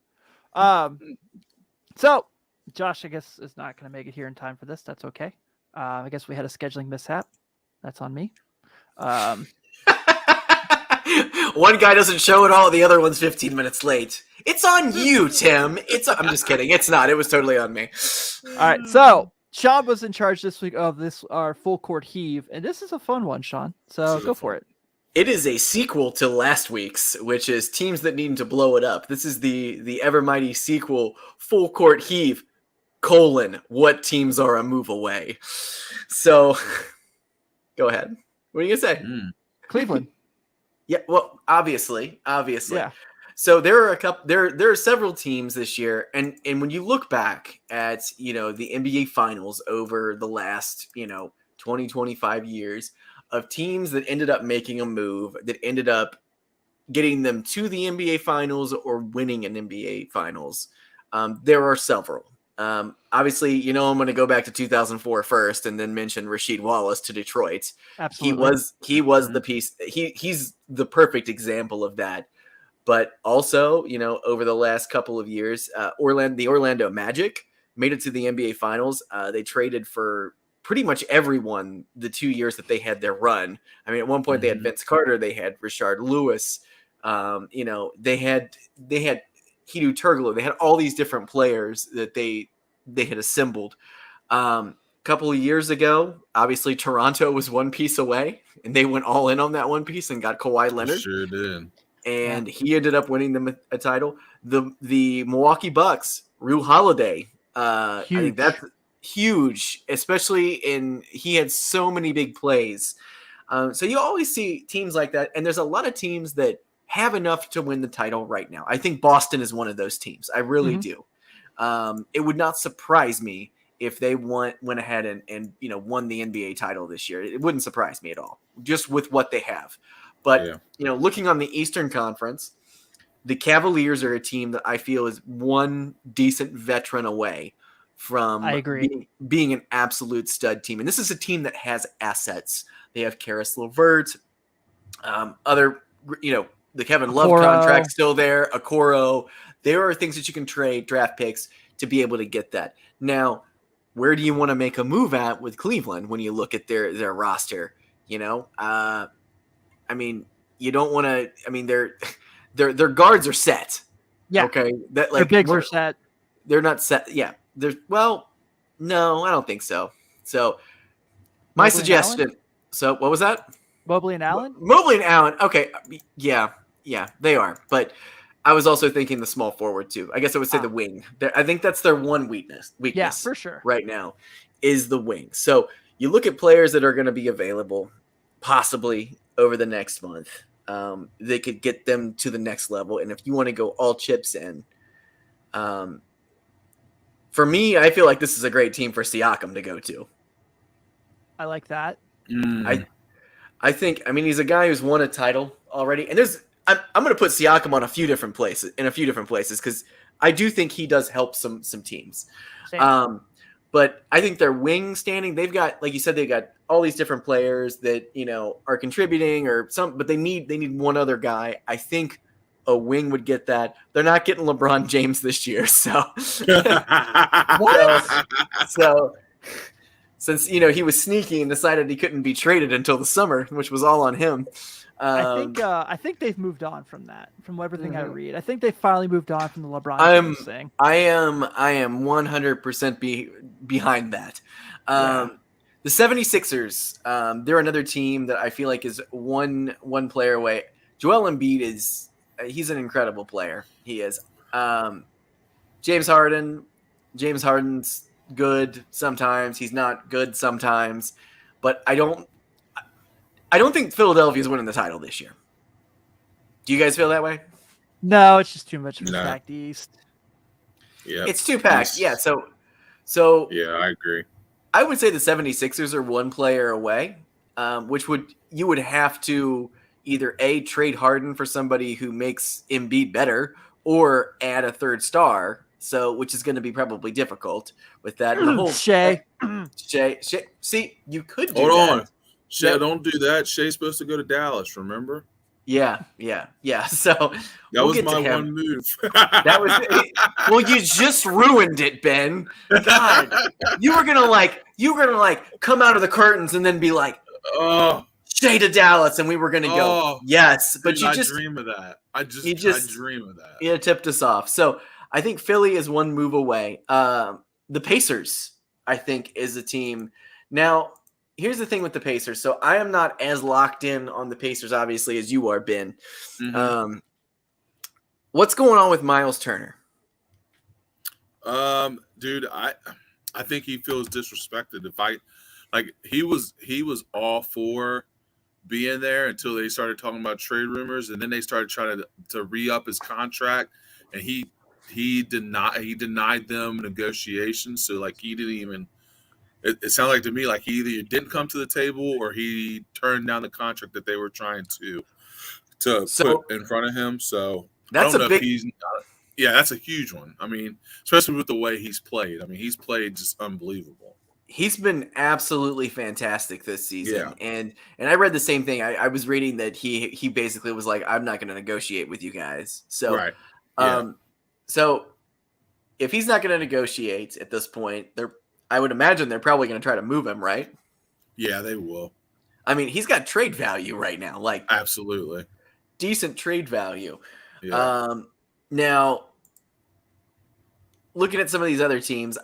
Speaker 2: So Josh, I guess, is not going to make it here in time for this. That's okay. I guess we had a scheduling mishap. That's on me.
Speaker 4: One guy doesn't show at all. The other one's 15 minutes late. It's on you, Tim. I'm just kidding. It's not. It was totally on me.
Speaker 2: All right. So Sean was in charge this week of our full court heave, and this is a fun one, Sean. So go for it.
Speaker 4: It is a sequel to last week's, which is teams that need to blow it up. This is the ever mighty sequel, full court heave, : what teams are a move away. So go ahead. What are you gonna say?
Speaker 2: Cleveland.
Speaker 4: Yeah, well, obviously.
Speaker 2: Yeah.
Speaker 4: So there are there are several teams this year, and when you look back at the NBA Finals over the last 20, 25 years of teams that ended up making a move that ended up getting them to the NBA Finals or winning an NBA Finals, there are several. Obviously, I'm going to go back to 2004 first, and then mention Rasheed Wallace to Detroit.
Speaker 2: Absolutely.
Speaker 4: He was the piece. He's the perfect example of that. But also, over the last couple of years, the Orlando Magic made it to the NBA Finals. They traded for pretty much everyone the 2 years that they had their run. I mean, at one point they had Vince Carter, they had Rashard Lewis. They had Hedo Turkoglu. They had all these different players that they had assembled. Couple of years ago, obviously Toronto was one piece away, and they went all in on that one piece and got Kawhi Leonard.
Speaker 3: Sure did.
Speaker 4: And he ended up winning them a title. The Milwaukee Bucks, Rue Holiday. I think that's huge, especially he had so many big plays. So you always see teams like that, and there's a lot of teams that have enough to win the title right now. I think Boston is one of those teams. I really do. It would not surprise me if they went ahead and won the NBA title this year. It wouldn't surprise me at all, just with what they have. But looking on the Eastern Conference, the Cavaliers are a team that I feel is one decent veteran away from being an absolute stud team. And this is a team that has assets. They have Karis LeVert, the Kevin Love contract still there, Okoro. There are things that you can trade, draft picks, to be able to get that. Now, where do you want to make a move at with Cleveland when you look at their roster? I mean, you don't want to. I mean, their guards are set.
Speaker 2: Yeah.
Speaker 4: Okay.
Speaker 2: Their bigs are set.
Speaker 4: They're not set. Yeah. No, I don't think so. So, my suggestion. So, what was that?
Speaker 2: Mobley and Allen.
Speaker 4: Mobley and Allen. Okay. Yeah, they are. But I was also thinking the small forward too. I guess I would say the wing. I think that's their one weakness.
Speaker 2: Yeah, for sure.
Speaker 4: Right now is the wing. So you look at players that are going to be available possibly over the next month. They could get them to the next level. And if you want to go all chips in, for me, I feel like this is a great team for Siakam to go to.
Speaker 2: I like that.
Speaker 4: I think, he's a guy who's won a title already. And I'm going to put Siakam on a few different places because I do think he does help some teams. But I think their wing standing, they've got, like you said, they've got all these different players that, are contributing but they need one other guy. I think a wing would get that. They're not getting LeBron James this year. So,
Speaker 2: what?
Speaker 4: So since, he was sneaky and decided he couldn't be traded until the summer, which was all on him.
Speaker 2: I think they've moved on from that. From everything I read, I think they finally moved on from the LeBron James thing.
Speaker 4: I am 100% behind that. The 76ers, they're another team that I feel like is one player away. Joel Embiid he's an incredible player. He is. James Harden's good sometimes. He's not good sometimes, but I don't think Philadelphia is winning the title this year. Do you guys feel that way?
Speaker 2: No, it's just too much of a stacked East.
Speaker 3: Yeah,
Speaker 4: it's too packed. Yeah, so
Speaker 3: yeah, I agree.
Speaker 4: I would say the 76ers are one player away, which you would have to either trade Harden for somebody who makes Embiid better, or add a third star. So, which is going to be probably difficult with that. And the whole
Speaker 2: Shea.
Speaker 4: See, you could do
Speaker 3: Hold
Speaker 4: that.
Speaker 3: on. Shea, don't do that. Shea's supposed to go to Dallas, remember?
Speaker 4: Yeah. So
Speaker 3: That
Speaker 4: we'll
Speaker 3: was
Speaker 4: get
Speaker 3: my
Speaker 4: to him.
Speaker 3: one move.
Speaker 4: That was it. Well, you just ruined it, Ben. God, you were gonna come out of the curtains and then be like,
Speaker 3: Oh,
Speaker 4: shade of Dallas, and we were gonna go,
Speaker 3: oh,
Speaker 4: yes, but
Speaker 3: dude,
Speaker 4: you
Speaker 3: I
Speaker 4: just
Speaker 3: dream of that. I
Speaker 4: you just
Speaker 3: dream of that.
Speaker 4: tipped us off. So I think Philly is one move away. The Pacers, I think, is a team. Now, here's the thing with the Pacers. So I am not as locked in on the Pacers, obviously, as you are, Ben.
Speaker 3: Mhm.
Speaker 4: What's going on with Miles Turner?
Speaker 3: Dude, I think he feels disrespected. He was all for being there until they started talking about trade rumors, and then they started trying to re-up his contract, and he denied them negotiations. So like he didn't even. It sounded like to me like he either didn't come to the table or he turned down the contract that they were trying to
Speaker 4: So
Speaker 3: put in front of him. So I
Speaker 4: that's
Speaker 3: don't
Speaker 4: a
Speaker 3: know if
Speaker 4: big.
Speaker 3: he's. Yeah, that's a huge one. I mean, especially with the way he's played. I mean, he's played just unbelievable.
Speaker 4: He's been absolutely fantastic this season,
Speaker 3: Yeah.
Speaker 4: and I read the same thing. I was reading that he basically was like, I'm not going to negotiate with you guys. So,
Speaker 3: Right. Yeah.
Speaker 4: So if he's not going to negotiate at this point, I would imagine they're probably going to try to move him, right?
Speaker 3: Yeah, they will.
Speaker 4: I mean, he's got trade value right now, like
Speaker 3: Absolutely.
Speaker 4: decent trade value.
Speaker 3: Yeah.
Speaker 4: Now, looking at some of these other teams,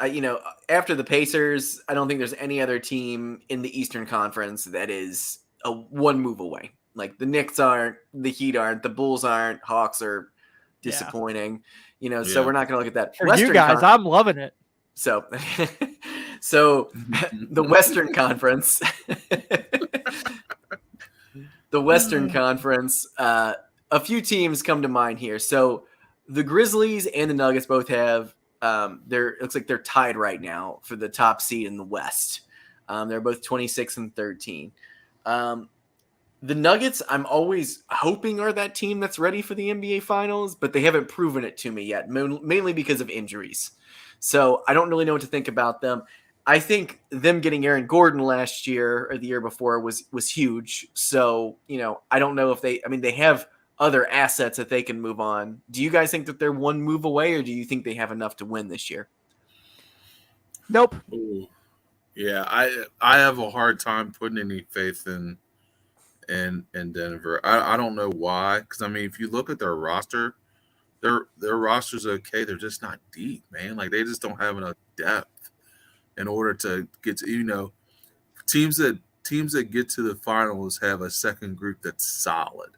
Speaker 4: after the Pacers, I don't think there's any other team in the Eastern Conference that is a one move away. Like the Knicks aren't, the Heat aren't, the Bulls aren't, Hawks are disappointing. So we're not going to look at that.
Speaker 2: For you guys, I'm loving it.
Speaker 4: So the Western Conference, a few teams come to mind here. So the Grizzlies and the Nuggets both have, it looks like they're tied right now for the top seed in the West. They're both 26 and 13. The Nuggets, I'm always hoping are that team that's ready for the NBA Finals, but they haven't proven it to me yet, mainly because of injuries. So I don't really know what to think about them. I think them getting Aaron Gordon last year or the year before was huge. So, I don't know if they have other assets that they can move on. Do you guys think that they're one move away, or do you think they have enough to win this year?
Speaker 2: Nope.
Speaker 3: Ooh. Yeah, I have a hard time putting any faith in Denver. I don't know why, because I mean, if you look at their roster, their roster's okay. They're just not deep, man. Like they just don't have enough depth in order to get to teams that get to the finals have a second group that's solid.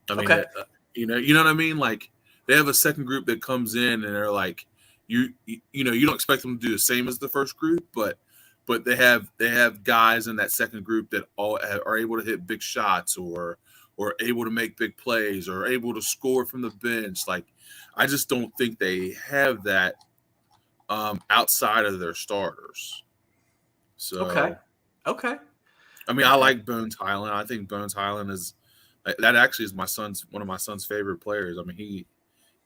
Speaker 3: I mean,
Speaker 4: Okay.
Speaker 3: you know what I mean. Like they have a second group that comes in and they're like, you don't expect them to do the same as the first group, but they have guys in that second group that all are able to hit big shots or able to make big plays or able to score from the bench. Like I just don't think they have that outside of their starters. So
Speaker 4: Okay.
Speaker 3: I mean, I like Bones Highland. I think Bones Highland is that actually is one of my son's favorite players. I mean, he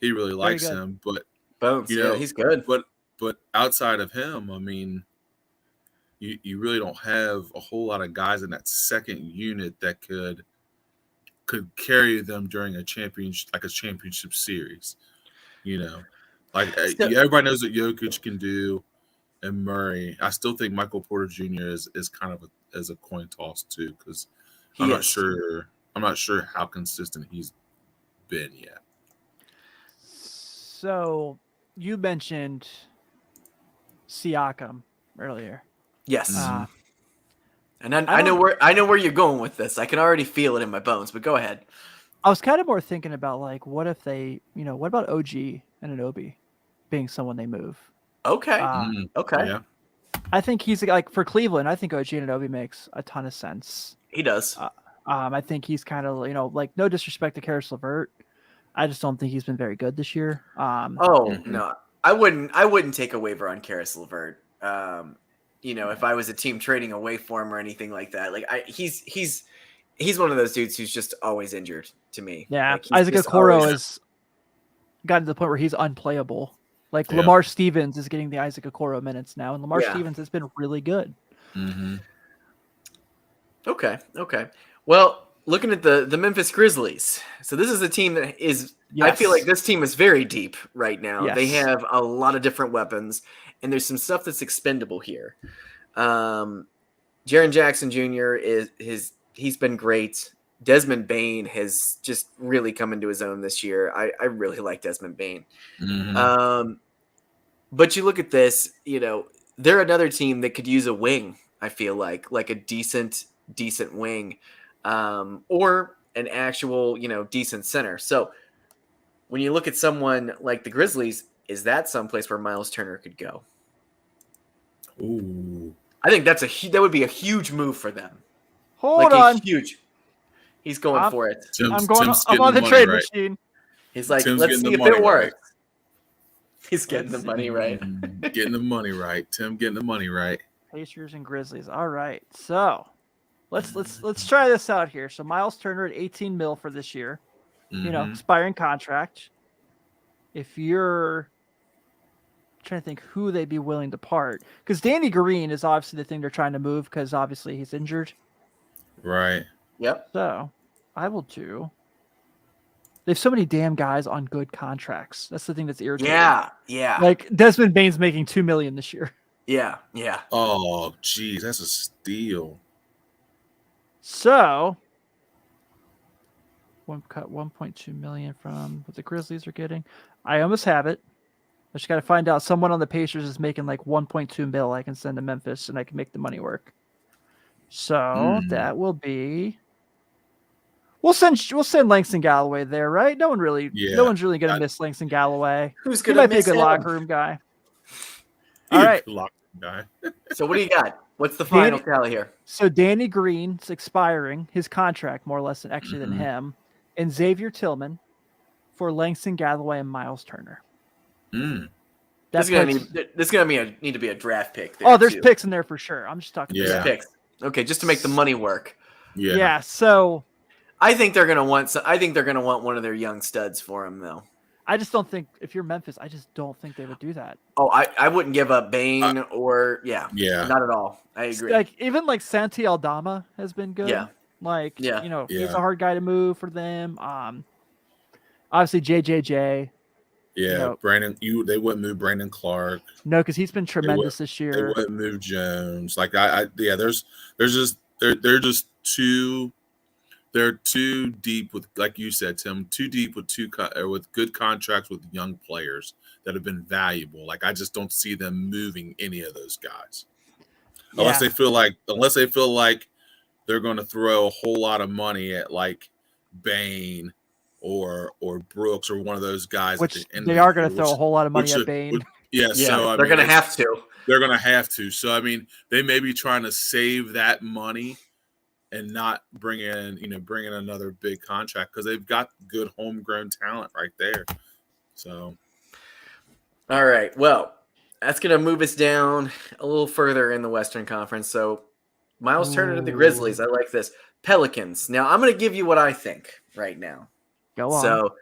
Speaker 3: really likes him, but
Speaker 4: Bones, he's good.
Speaker 3: But outside of him, I mean, you really don't have a whole lot of guys in that second unit that could carry them during a championship series. Everybody knows what Jokic can do and Murray. I still think Michael Porter Jr. is kind of as a coin toss too, because I'm not sure how consistent he's been yet.
Speaker 2: So you mentioned Siakam earlier.
Speaker 4: Yes. And I know where you're going with this. I can already feel it in my bones, but go ahead.
Speaker 2: I was kind of more thinking about like, what if they, what about OG and Anunoby being someone they move?
Speaker 4: Okay.
Speaker 3: Okay. Yeah.
Speaker 2: I think he's like for Cleveland. I think OG Anunoby makes a ton of sense.
Speaker 4: He does.
Speaker 2: I think he's kind of like no disrespect to Karis LeVert. I just don't think he's been very good this year.
Speaker 4: No, I wouldn't take a waiver on Karis LeVert. If I was a team trading away for him or anything like that, he's one of those dudes who's just always injured to me.
Speaker 2: Yeah, Isaac Okoro has gotten to the point where he's unplayable. Like Lamar Stevens is getting the Isaac Okoro minutes now, and Lamar Stevens has been really good.
Speaker 3: Mm-hmm.
Speaker 4: Okay. Well, looking at the Memphis Grizzlies. So this is a team that is. I feel like this team is very deep right now.
Speaker 2: Yes.
Speaker 4: They have a lot of different weapons, and there's some stuff that's expendable here. Jaren Jackson Jr. he's been great. Desmond Bain has just really come into his own this year. I really like Desmond Bain.
Speaker 3: Mhm.
Speaker 4: But you look at this, they're another team that could use a wing. I feel like a decent wing, or an actual, decent center. So when you look at someone like the Grizzlies, is that someplace where Miles Turner could go?
Speaker 3: Ooh.
Speaker 4: I think that would be a huge move for them.
Speaker 2: Hold on.
Speaker 4: Huge. He's going for it.
Speaker 2: I'm
Speaker 3: getting
Speaker 2: on the
Speaker 3: money
Speaker 2: trade
Speaker 3: right.
Speaker 2: machine.
Speaker 4: He's like,
Speaker 3: Tim's
Speaker 4: let's
Speaker 3: getting
Speaker 4: see
Speaker 3: the
Speaker 4: if it
Speaker 3: money right.
Speaker 4: works. He's getting the money right.
Speaker 3: Getting the money right. Tim getting the money right.
Speaker 2: Pacers and Grizzlies. All right. So let's try this out here. So Miles Turner at 18 mil for this year.
Speaker 3: Mhm.
Speaker 2: Expiring contract. If you're trying to think who they'd be willing to part, because Danny Green is obviously the thing they're trying to move because obviously he's injured.
Speaker 3: Right.
Speaker 4: Yep.
Speaker 2: So I will do. They have so many damn guys on good contracts. That's the thing that's irritating.
Speaker 4: Yeah.
Speaker 2: Like Desmond Bain's making $2 million this year.
Speaker 4: Yeah.
Speaker 3: Oh, geez, that's a steal.
Speaker 2: So cut 1.2 million from what the Grizzlies are getting. I almost have it. I just got to find out someone on the Pacers is making like 1.2 mil. I can send to Memphis and I can make the money work. So that will be. We'll send Langston Galloway there, right? No one's really gonna miss Langston Galloway.
Speaker 4: Who's
Speaker 2: He
Speaker 4: gonna
Speaker 2: might be a
Speaker 4: miss
Speaker 2: good
Speaker 4: him?
Speaker 2: locker room guy. All right.
Speaker 3: Locked guy.
Speaker 4: So what do you got? What's the final tally here?
Speaker 2: So Danny Green's expiring his contract more or less than him, and Xavier Tillman for Langston Galloway and Miles Turner.
Speaker 4: This is gonna need to be a draft pick. There
Speaker 2: there's
Speaker 4: too.
Speaker 2: picks in there for sure. I'm just talking.
Speaker 3: Yeah.
Speaker 4: Picks. Okay, just to make the money work.
Speaker 3: Yeah.
Speaker 2: So
Speaker 4: I think they're gonna want. I think they're gonna want one of their young studs for him, though.
Speaker 2: I just don't think if you're Memphis, I just don't think they would do that.
Speaker 4: Oh, I wouldn't give up Bain or not at all. I agree.
Speaker 2: Like even like Santi Aldama has been good.
Speaker 4: Yeah.
Speaker 2: Like
Speaker 4: Yeah.
Speaker 2: he's a hard guy to move for them. Obviously JJJ.
Speaker 3: Yeah, Brandon. They wouldn't move Brandon Clark.
Speaker 2: No, because he's been tremendous this year.
Speaker 3: They wouldn't move Jones. Like they're just too. They're too deep with, like you said, Tim. Too deep with with good contracts with young players that have been valuable. Like I just don't see them moving any of those guys unless they feel like they're going to throw a whole lot of money at like Bain or Brooks or one of those guys.
Speaker 2: Which they are going to throw a whole lot of money at Bain.
Speaker 4: So they're going to have to.
Speaker 3: They're going to have to. So I mean, they may be trying to save that money and not bring in another big contract because they've got good homegrown talent right there. So,
Speaker 4: all right. Well, that's going to move us down a little further in the Western Conference. So, Miles Turner to the Grizzlies. I like this. Pelicans. Now, I'm going to give you what I think right now.
Speaker 2: Go on.
Speaker 4: So,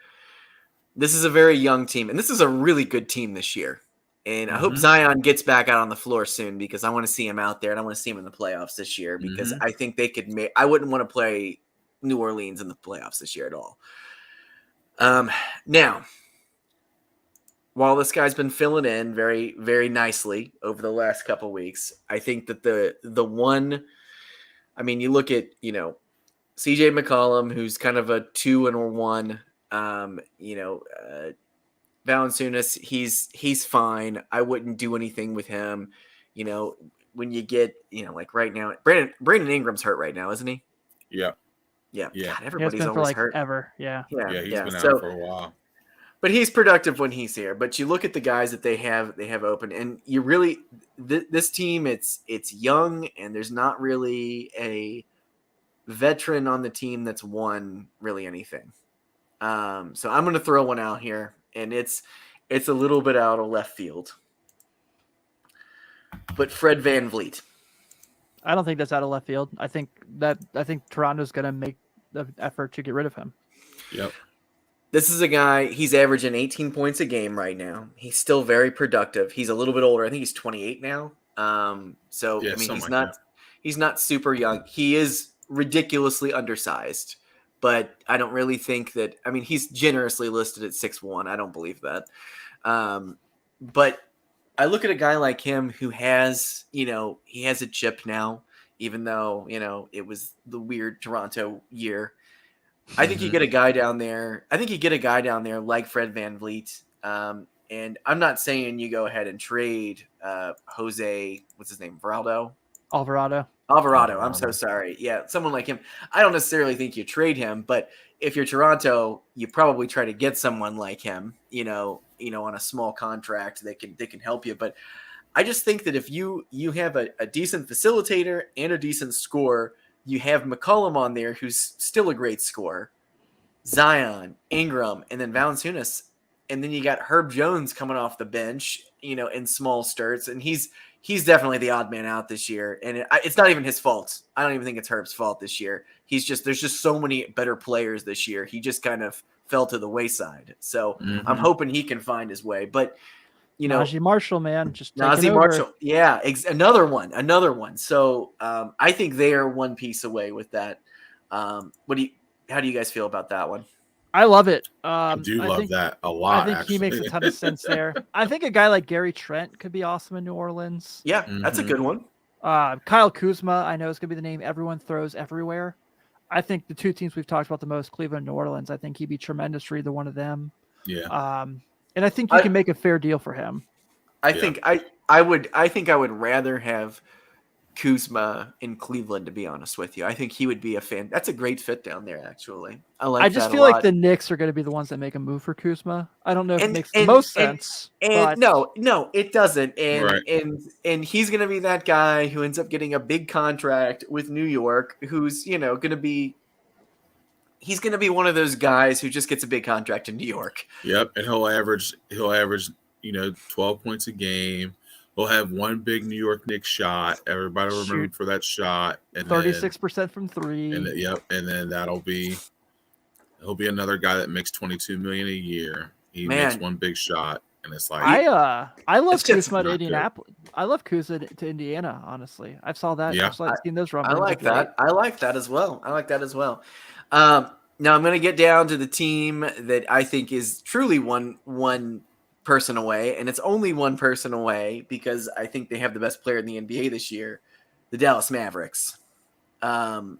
Speaker 4: this is a very young team, and this is a really good team this year. And I hope Zion gets back out on the floor soon because I want to see him out there and I want to see him in the playoffs this year because I think they could make – I wouldn't want to play New Orleans in the playoffs this year at all. Now, while this guy's been filling in very, very nicely over the last couple of weeks, I think that the one – I mean, you look at, CJ McCollum, who's kind of a 2 and a 1, Valanciunas, he's fine. I wouldn't do anything with him. When you get, like right now, Brandon Ingram's hurt right now, isn't he?
Speaker 3: Yeah.
Speaker 4: God,
Speaker 2: He's
Speaker 4: everybody's
Speaker 2: been
Speaker 4: always
Speaker 2: for
Speaker 4: hurt.
Speaker 2: ever. Yeah.
Speaker 3: He's been out for a while.
Speaker 4: But he's productive when he's here. But you look at the guys that they have open, and you really this team, it's young, and there's not really a veteran on the team that's won really anything. So I'm going to throw one out here. And it's a little bit out of left field. But Fred VanVleet.
Speaker 2: I don't think that's out of left field. I think Toronto's going to make the effort to get rid of him.
Speaker 3: Yep.
Speaker 4: This is a guy, he's averaging 18 points a game right now. He's still very productive. He's a little bit older. I think he's 28 now. He's not super young. He is ridiculously undersized, but I don't really think that. I mean, he's generously listed at 6'1". I don't believe that. But I look at a guy like him who has, he has a chip now, even though, it was the weird Toronto year. I think you get a guy down there. I think you get a guy down there like Fred VanVleet. And I'm not saying you go ahead and trade Jose, what's his name? Alvarado. I'm so sorry. Yeah, someone like him. I don't necessarily think you trade him, but if you're Toronto, you probably try to get someone like him, on a small contract that can help you. But I just think that if you have a decent facilitator and a decent scorer, you have McCollum on there, who's still a great scorer, Zion, Ingram, and then Valanciunas. And then you got Herb Jones coming off the bench, in small spurts. And he's definitely the odd man out this year. And it's not even his fault. I don't even think it's Herb's fault this year. There's just so many better players this year. He just kind of fell to the wayside. So I'm hoping he can find his way. But,
Speaker 2: Najee Marshall, man, just
Speaker 4: Najee Marshall. Yeah, another one. So I think they are one piece away with that. How do you guys feel about that one?
Speaker 2: I love it.
Speaker 3: I love that a lot.
Speaker 2: I think he makes a ton of sense there. I think a guy like Gary Trent could be awesome in New Orleans.
Speaker 4: Yeah, that's a good one.
Speaker 2: Kyle Kuzma, I know is going to be the name everyone throws everywhere. I think the two teams we've talked about the most, Cleveland and New Orleans, I think he'd be tremendous for either one of them.
Speaker 3: Yeah.
Speaker 2: And I think you can make a fair deal for him.
Speaker 4: I think I would rather have Kuzma in Cleveland, to be honest with you. I think he would be a fan. That's a great fit down there, actually. I just
Speaker 2: feel like the Knicks are going to be the ones that make a move for Kuzma. I don't know if it makes the most sense.
Speaker 4: No, it doesn't.
Speaker 3: Right.
Speaker 4: And he's going to be that guy who ends up getting a big contract with New York, who's going to be. He's going to be one of those guys who just gets a big contract in New York.
Speaker 3: Yep, and he'll average 12 points a game. He'll have one big New York Knicks shot. Everybody will remember for that shot. And
Speaker 2: 36% from three.
Speaker 3: And then he'll be another guy that makes $22 million a year. He makes one big shot, and it's like
Speaker 2: I love Kuzma to Indianapolis. I love Kuzma to Indiana. Honestly, I've saw that.
Speaker 3: Yeah.
Speaker 2: I've seen those rumblings.
Speaker 4: I like that. I like that as well. Now I'm going to get down to the team that I think is truly one person away, and it's only one person away because I think they have the best player in the NBA this year, the Dallas Mavericks. Now,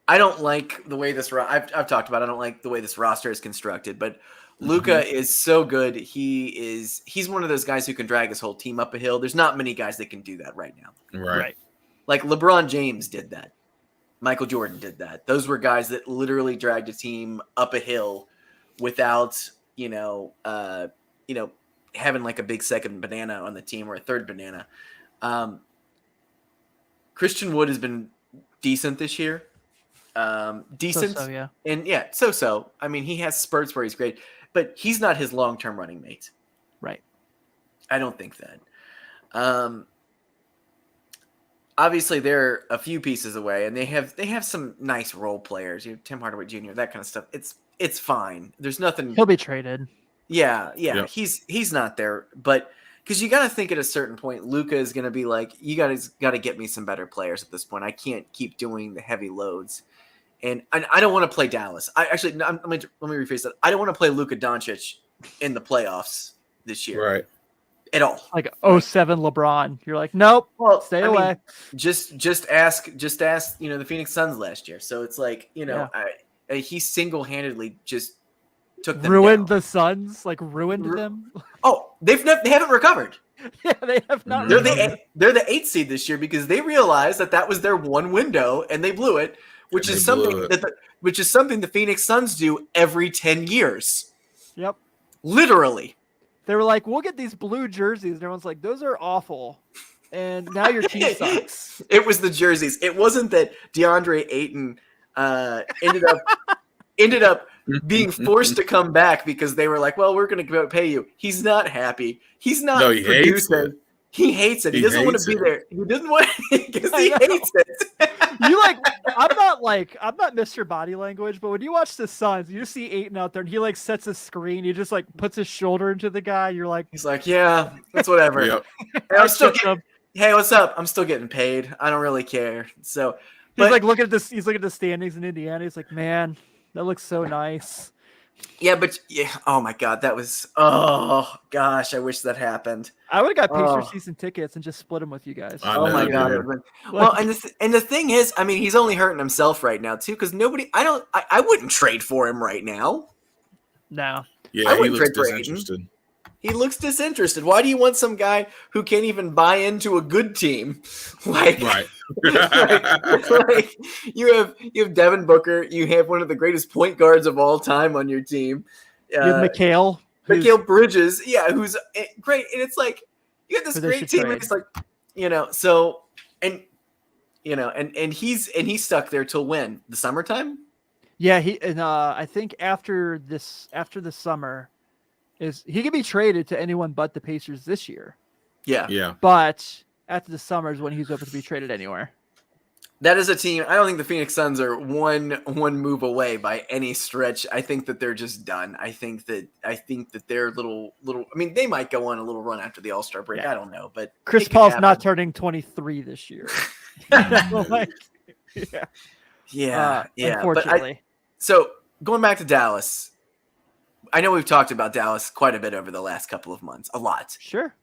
Speaker 4: I don't like the way this I've talked about. I don't like the way this roster is constructed, but Luka is so good. He's one of those guys who can drag his whole team up a hill. There's not many guys that can do that right now.
Speaker 3: Right.
Speaker 4: Like LeBron James did that. Michael Jordan did that. Those were guys that literally dragged a team up a hill without, having like a big second banana on the team or a third banana. Christian Wood has been decent this year. Decent.
Speaker 2: So, yeah.
Speaker 4: And yeah, so. I mean, he has spurts where he's great, but he's not his long-term running mate.
Speaker 2: Right.
Speaker 4: I don't think that. Obviously, they're a few pieces away, and they have some nice role players. Tim Hardaway Jr., that kind of stuff. It's fine. There's nothing.
Speaker 2: He'll be traded.
Speaker 4: Yeah.
Speaker 3: Yep.
Speaker 4: He's not there, but because you got to think at a certain point, Luka is going to be like, you guys got to get me some better players at this point. I can't keep doing the heavy loads, and I don't want to play Dallas. Let me rephrase that. I don't want to play Luka Doncic in the playoffs this year.
Speaker 3: Right.
Speaker 4: At all.
Speaker 2: Like 07 LeBron. You're like, nope, stay away.
Speaker 4: Mean, just ask the Phoenix Suns last year. So it's like, he single-handedly just took them
Speaker 2: ruined
Speaker 4: down.
Speaker 2: The Suns, ruined them.
Speaker 4: Oh, they haven't recovered.
Speaker 2: Yeah, they have not.
Speaker 4: They're the 8th seed this year because they realized that was their one window and they blew it, which is something the Phoenix Suns do every 10 years.
Speaker 2: Yep.
Speaker 4: Literally.
Speaker 2: They were like, we'll get these blue jerseys. And everyone's like, those are awful. And now your team sucks.
Speaker 4: It was the jerseys. It wasn't that DeAndre Ayton ended up being forced to come back because they were like, well, we're going to pay you. He's not happy. He's not producing. He hates it. He doesn't want to be there. He doesn't want because he hates it.
Speaker 2: I'm not Mr. Body Language, but when you watch the Suns, you just see Ayton out there and he sets a screen. He just puts his shoulder into the guy. You're like,
Speaker 4: he's like, yeah, that's whatever.
Speaker 3: Yep.
Speaker 4: Hey, what's up? I'm still getting paid. I don't really care. So
Speaker 2: He's like looking at this. He's looking at the standings in Indiana. He's like, man, that looks so nice.
Speaker 4: Yeah, but yeah. Oh my God, that was. Oh gosh, I wish that happened.
Speaker 2: I would have got Pacers season tickets and just split them with you guys.
Speaker 3: I
Speaker 4: Oh
Speaker 3: know,
Speaker 4: my
Speaker 3: dude.
Speaker 4: God. Well, and the thing is, I mean, he's only hurting himself right now too, because nobody. I wouldn't trade for him right now.
Speaker 2: No.
Speaker 3: Yeah,
Speaker 4: I
Speaker 3: he
Speaker 4: wouldn't
Speaker 3: looks
Speaker 4: trade for Ayton.
Speaker 3: disinterested.
Speaker 4: He looks disinterested. Why do you want some guy who can't even buy into a good team? Like,
Speaker 3: Right.
Speaker 4: like you have Devin Booker. You have one of the greatest point guards of all time on your team.
Speaker 2: You have Mikal.
Speaker 4: Mikal Bridges, yeah, who's great. And it's like you have this
Speaker 2: Who they
Speaker 4: great
Speaker 2: should
Speaker 4: team,
Speaker 2: trade.
Speaker 4: and it's like, so and and he's stuck there till when? The summertime?
Speaker 2: Yeah, I think after the summer he could be traded to anyone but the Pacers this year.
Speaker 4: Yeah.
Speaker 3: Yeah.
Speaker 2: But after the summer is when he's open to be traded anywhere.
Speaker 4: That is a team. I don't think the Phoenix Suns are one move away by any stretch. I think that they're just done. I think that they're little. I mean, they might go on a little run after the All-Star break.
Speaker 2: Yeah.
Speaker 4: I don't know, but
Speaker 2: Chris
Speaker 4: it could
Speaker 2: Paul's
Speaker 4: happen.
Speaker 2: not turning 23 this year. Like, yeah.
Speaker 4: Yeah, yeah.
Speaker 2: Unfortunately.
Speaker 4: So going back to Dallas, I know we've talked about Dallas quite a bit over the last couple of months, a lot,
Speaker 2: Sure.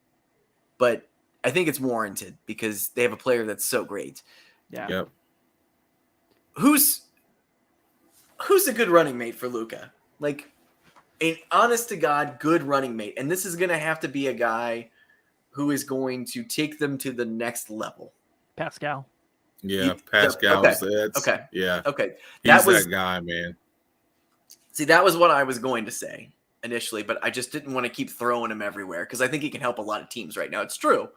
Speaker 4: but I think it's warranted because they have a player that's so great.
Speaker 2: Yeah.
Speaker 3: Yep.
Speaker 4: Who's a good running mate for Luka? Like an honest to God good running mate. And this is going to have to be a guy who is going to take them to the next level.
Speaker 2: Pascal.
Speaker 3: Yeah. Pascal.
Speaker 4: Okay.
Speaker 3: Yeah.
Speaker 4: Okay.
Speaker 3: He's that guy, man.
Speaker 4: See, that was what I was going to say initially, but I just didn't want to keep throwing him everywhere because I think he can help a lot of teams right now. It's true.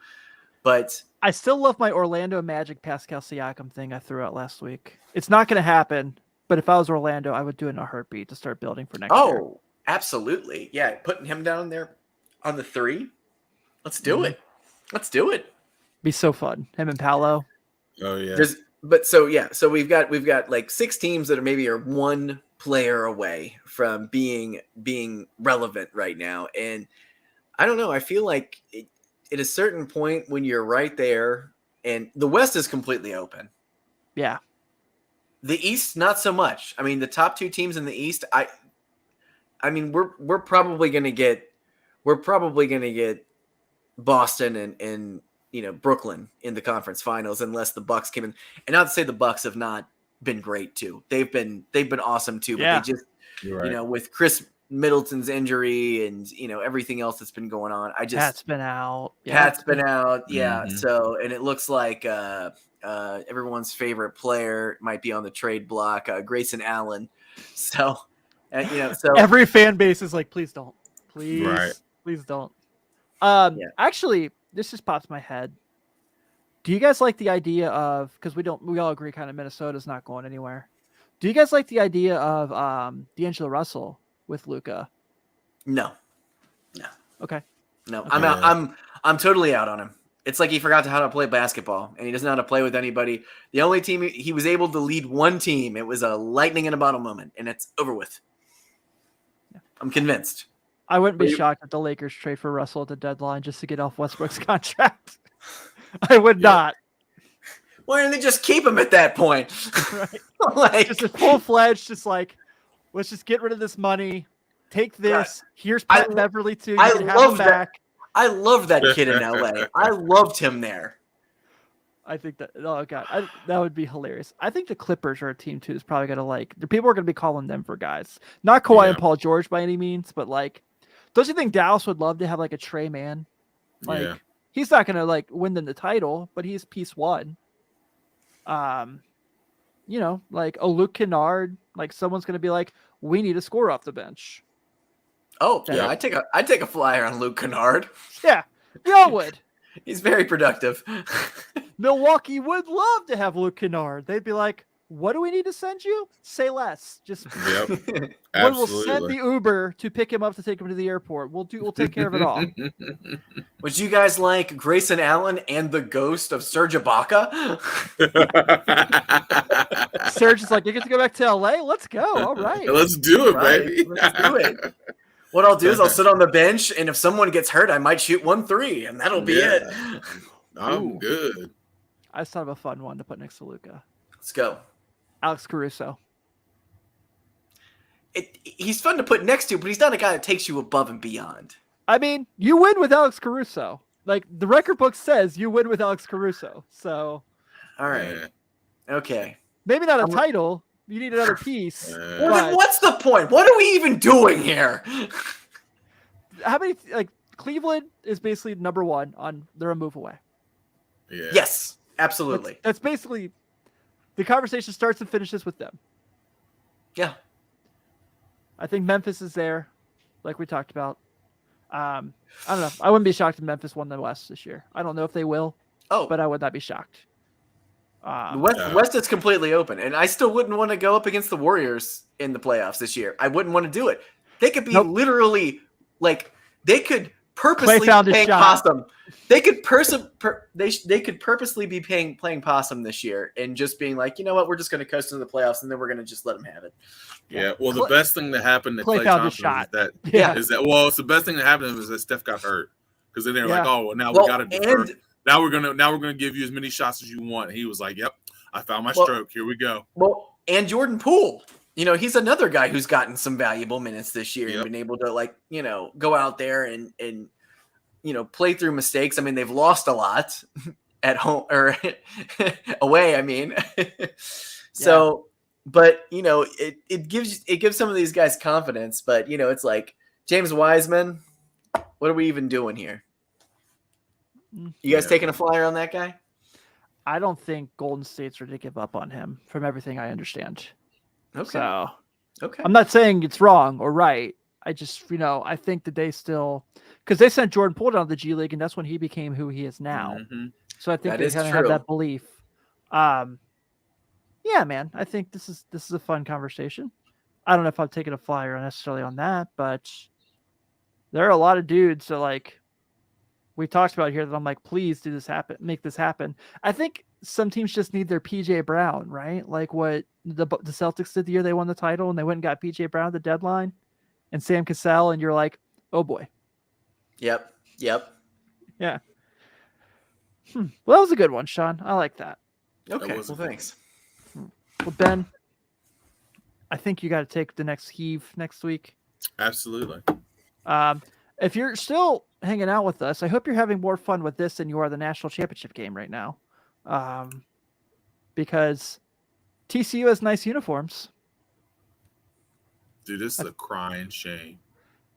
Speaker 4: But
Speaker 2: I still love my Orlando Magic Pascal Siakam thing I threw out last week. It's not going to happen, but if I was Orlando, I would do it in a heartbeat to start building for next year.
Speaker 4: oh, absolutely. Yeah, putting him down there on the 3. Let's do it. Let's do it.
Speaker 2: Be so fun. Him and Paolo.
Speaker 3: Oh yeah.
Speaker 4: So we've got like 6 teams that are maybe one player away from being relevant right now. And I don't know, I feel like at a certain point when you're right there and the West is completely open.
Speaker 2: Yeah.
Speaker 4: The East, not so much. I mean, the top 2 teams in the East, I mean, we're probably gonna get Boston and Brooklyn in the conference finals unless the Bucks came in. And not to say the Bucks have not been great too. They've been awesome too, but
Speaker 2: Yeah.
Speaker 4: they just
Speaker 3: You're right.
Speaker 4: with Chris Middleton's injury and everything else that's been going on.
Speaker 2: Pat's been out.
Speaker 4: Pat's been out. Yeah.
Speaker 3: Mhm.
Speaker 4: So, and it looks like everyone's favorite player might be on the trade block, Grayson Allen. So, so
Speaker 2: Every fan base is like, please don't. Please.
Speaker 3: Right.
Speaker 2: Please don't.
Speaker 4: Yeah.
Speaker 2: Actually, this just pops in my head. Do you guys like the idea of, because we all agree kind of Minnesota's not going anywhere. Do you guys like the idea of D'Angelo Russell with Luka?
Speaker 4: no,
Speaker 2: Okay.
Speaker 4: no,
Speaker 2: Okay.
Speaker 4: I'm out. I'm totally out on him. It's like he forgot how to play basketball and he doesn't know how to play with anybody. The only team he was able to lead one team. It was a lightning in a bottle moment and it's over with. I'm convinced.
Speaker 2: I wouldn't be
Speaker 4: But you-
Speaker 2: shocked if the Lakers trade for Russell at the deadline just to get off Westbrook's contract. I would not.
Speaker 4: Why don't they just keep him at that point?
Speaker 2: Right.
Speaker 4: Like,
Speaker 2: Just a full-fledged, just like, let's just get rid of this money. Take this.
Speaker 4: Right.
Speaker 2: Here's
Speaker 4: I
Speaker 2: Pat
Speaker 4: lo-
Speaker 2: Beverly too. You
Speaker 4: I
Speaker 2: can have
Speaker 4: love
Speaker 2: him
Speaker 4: that.
Speaker 2: back.
Speaker 4: I love that kid in LA. I loved him there.
Speaker 2: I think that that would be hilarious. I think the Clippers are a team too. Is probably gonna the people are gonna be calling them for guys. Not Kawhi and
Speaker 3: Yeah.
Speaker 2: Paul George by any means, but don't you think Dallas would love to have a Trey Man?
Speaker 3: Yeah.
Speaker 2: He's not gonna win them the title, but he's piece one. A Luke Kennard, someone's gonna be like, we need a score off the bench.
Speaker 4: Oh
Speaker 2: Yeah.
Speaker 4: yeah, I'd take a flyer on Luke Kennard.
Speaker 2: Yeah, we all would.
Speaker 4: He's very productive.
Speaker 2: Milwaukee would love to have Luke Kennard. They'd be like, what do we need to send you? Say less. Just
Speaker 3: Yep.
Speaker 2: we'll
Speaker 3: Absolutely.
Speaker 2: send the Uber to pick him up to take him to the airport. We'll take care of it all.
Speaker 4: Would you guys like Grayson Allen and the ghost of Serge Ibaka?
Speaker 2: Serge is like, you get to go back to LA? Let's go. All right.
Speaker 3: Let's do it,
Speaker 4: Right,
Speaker 3: baby.
Speaker 4: let's do it. What I'll do is I'll sit on the bench, and if someone gets hurt, I might shoot 1-3, and that'll be
Speaker 3: Yeah.
Speaker 4: it.
Speaker 3: I'm
Speaker 2: Ooh.
Speaker 3: good.
Speaker 2: I just thought of a fun one to put next to Luca.
Speaker 4: Let's go.
Speaker 2: Alex Caruso.
Speaker 4: He's fun to put next to, but he's not a guy that takes you above and beyond.
Speaker 2: I mean, you win with Alex Caruso. Like, the record book says you win with Alex Caruso. So,
Speaker 4: all right.
Speaker 3: Yeah.
Speaker 4: Okay.
Speaker 2: maybe not a title. You need another piece.
Speaker 4: Well, then what's the point? What are we even doing here?
Speaker 2: How many, like, Cleveland is basically number one on they're a move away.
Speaker 3: Yeah.
Speaker 4: Yes, absolutely.
Speaker 2: That's basically the conversation starts and finishes with them.
Speaker 4: Yeah.
Speaker 2: I think Memphis is there, like we talked about. I don't know. I wouldn't be shocked if Memphis won the West this year. I don't know if they will, but I would not be shocked.
Speaker 4: The West is completely open, and I still wouldn't want to go up against the Warriors in the playoffs this year. I wouldn't want to do it. They could be literally like they could purposely be playing possum. They could they could purposely be playing possum this year and just being like, you know what, we're just going to coast into the playoffs and then we're going to just let them have it.
Speaker 3: Yeah. Well, the best thing that happened to Klay Thompson is that it's the best thing that happened is that Steph got hurt because then they're like, oh, well, now we got to defer. Now we're gonna give you as many shots as you want. And he was like, yep, I found my stroke. Here we go.
Speaker 4: Well, and Jordan Poole, you know, he's another guy who's gotten some valuable minutes this year and been able to, like, you know, go out there and you know, play through mistakes. I mean, they've lost a lot at home or away. I mean, so, but you know, it gives some of these guys confidence. But you know, it's like James Wiseman. What are we even doing here? You guys taking a flyer on that guy?
Speaker 2: I don't think Golden State's ready to give up on him, from everything I understand.
Speaker 4: Okay.
Speaker 2: So,
Speaker 4: okay.
Speaker 2: I'm not saying it's wrong or right. I just, you know, I think that they still, because they sent Jordan Poole down to the G League, and that's when he became who he is now. Mm-hmm. So I think they kind of have that belief. Yeah, man, I think this is a fun conversation. I don't know if I'm taking a flyer necessarily on that, but there are a lot of dudes that, like, we talked about here that I'm like, please do this happen, make this happen. I think some teams just need their PJ Brown, right? Like what the Celtics did the year they won the title, and they went and got PJ Brown at the deadline and Sam Cassell, and you're like, oh boy.
Speaker 4: Yep.
Speaker 2: Yeah. Well, that was a good one, Sean. I like that.
Speaker 4: Okay. Well, thanks.
Speaker 2: Well, Ben, I think you got to take the next heave next week.
Speaker 3: Absolutely.
Speaker 2: If you're still hanging out with us, I hope you're having more fun with this than you are the national championship game right now. Because TCU has nice uniforms.
Speaker 3: Dude, this is a crying shame.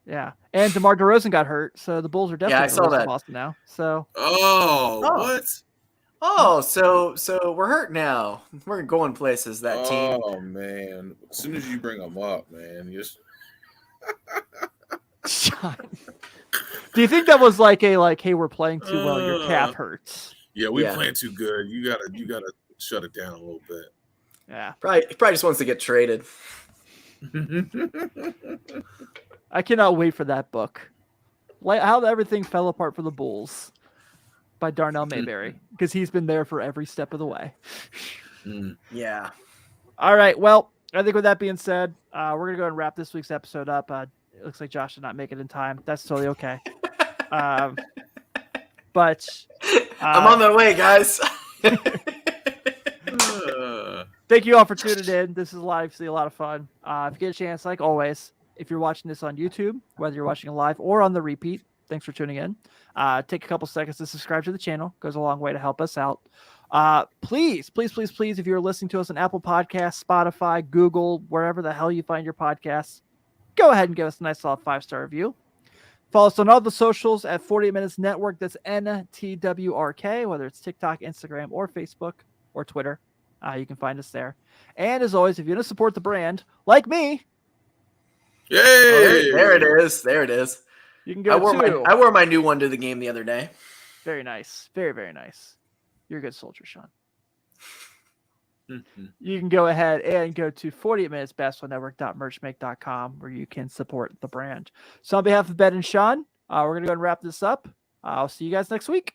Speaker 2: Yeah. And DeMar DeRozan got hurt, so the Bulls are definitely
Speaker 4: I saw that.
Speaker 2: Boston now. So
Speaker 3: what?
Speaker 4: Oh, so we're hurt now. We're going places, that team.
Speaker 3: Oh man. As soon as you bring them up, man, you just
Speaker 2: do you think that was like a hey, we're playing too well, your calf hurts?
Speaker 3: Yeah, we're playing too good. You gotta shut it down a little bit.
Speaker 2: Yeah.
Speaker 4: Probably just wants to get traded.
Speaker 2: I cannot wait for that book. Like how everything fell apart for the Bulls by Darnell Mayberry, because he's been there for every step of the way.
Speaker 4: Yeah.
Speaker 2: All right. Well, I think with that being said, we're going to go and wrap this week's episode up. It looks like Josh did not make it in time. That's totally okay. But
Speaker 4: I'm on my way, guys.
Speaker 2: Thank you all for tuning in. This is obviously a lot of fun. If you get a chance, like always, if you're watching this on YouTube, whether you're watching it live or on the repeat, thanks for tuning in. Take a couple seconds to subscribe to the channel. Goes a long way to help us out. Please, if you're listening to us on Apple Podcasts, Spotify, Google, wherever the hell you find your podcasts, go ahead and give us a nice solid 5-star review. Follow us on all the socials at 48 Minutes Network. That's NTWRK, whether it's TikTok, Instagram, or Facebook, or Twitter. You can find us there. And as always, if you want to support the brand, like me.
Speaker 3: Yay!
Speaker 4: Oh, there it is. There it is.
Speaker 2: You can go
Speaker 4: I wore my new one to the game the other day.
Speaker 2: Very nice. Very, very nice. You're a good soldier, Sean. You can go ahead and go to 48minutesbasketballnetwork.merchmake.com where you can support the brand. So on behalf of Ben and Sean, we're going to go and wrap this up. I'll see you guys next week.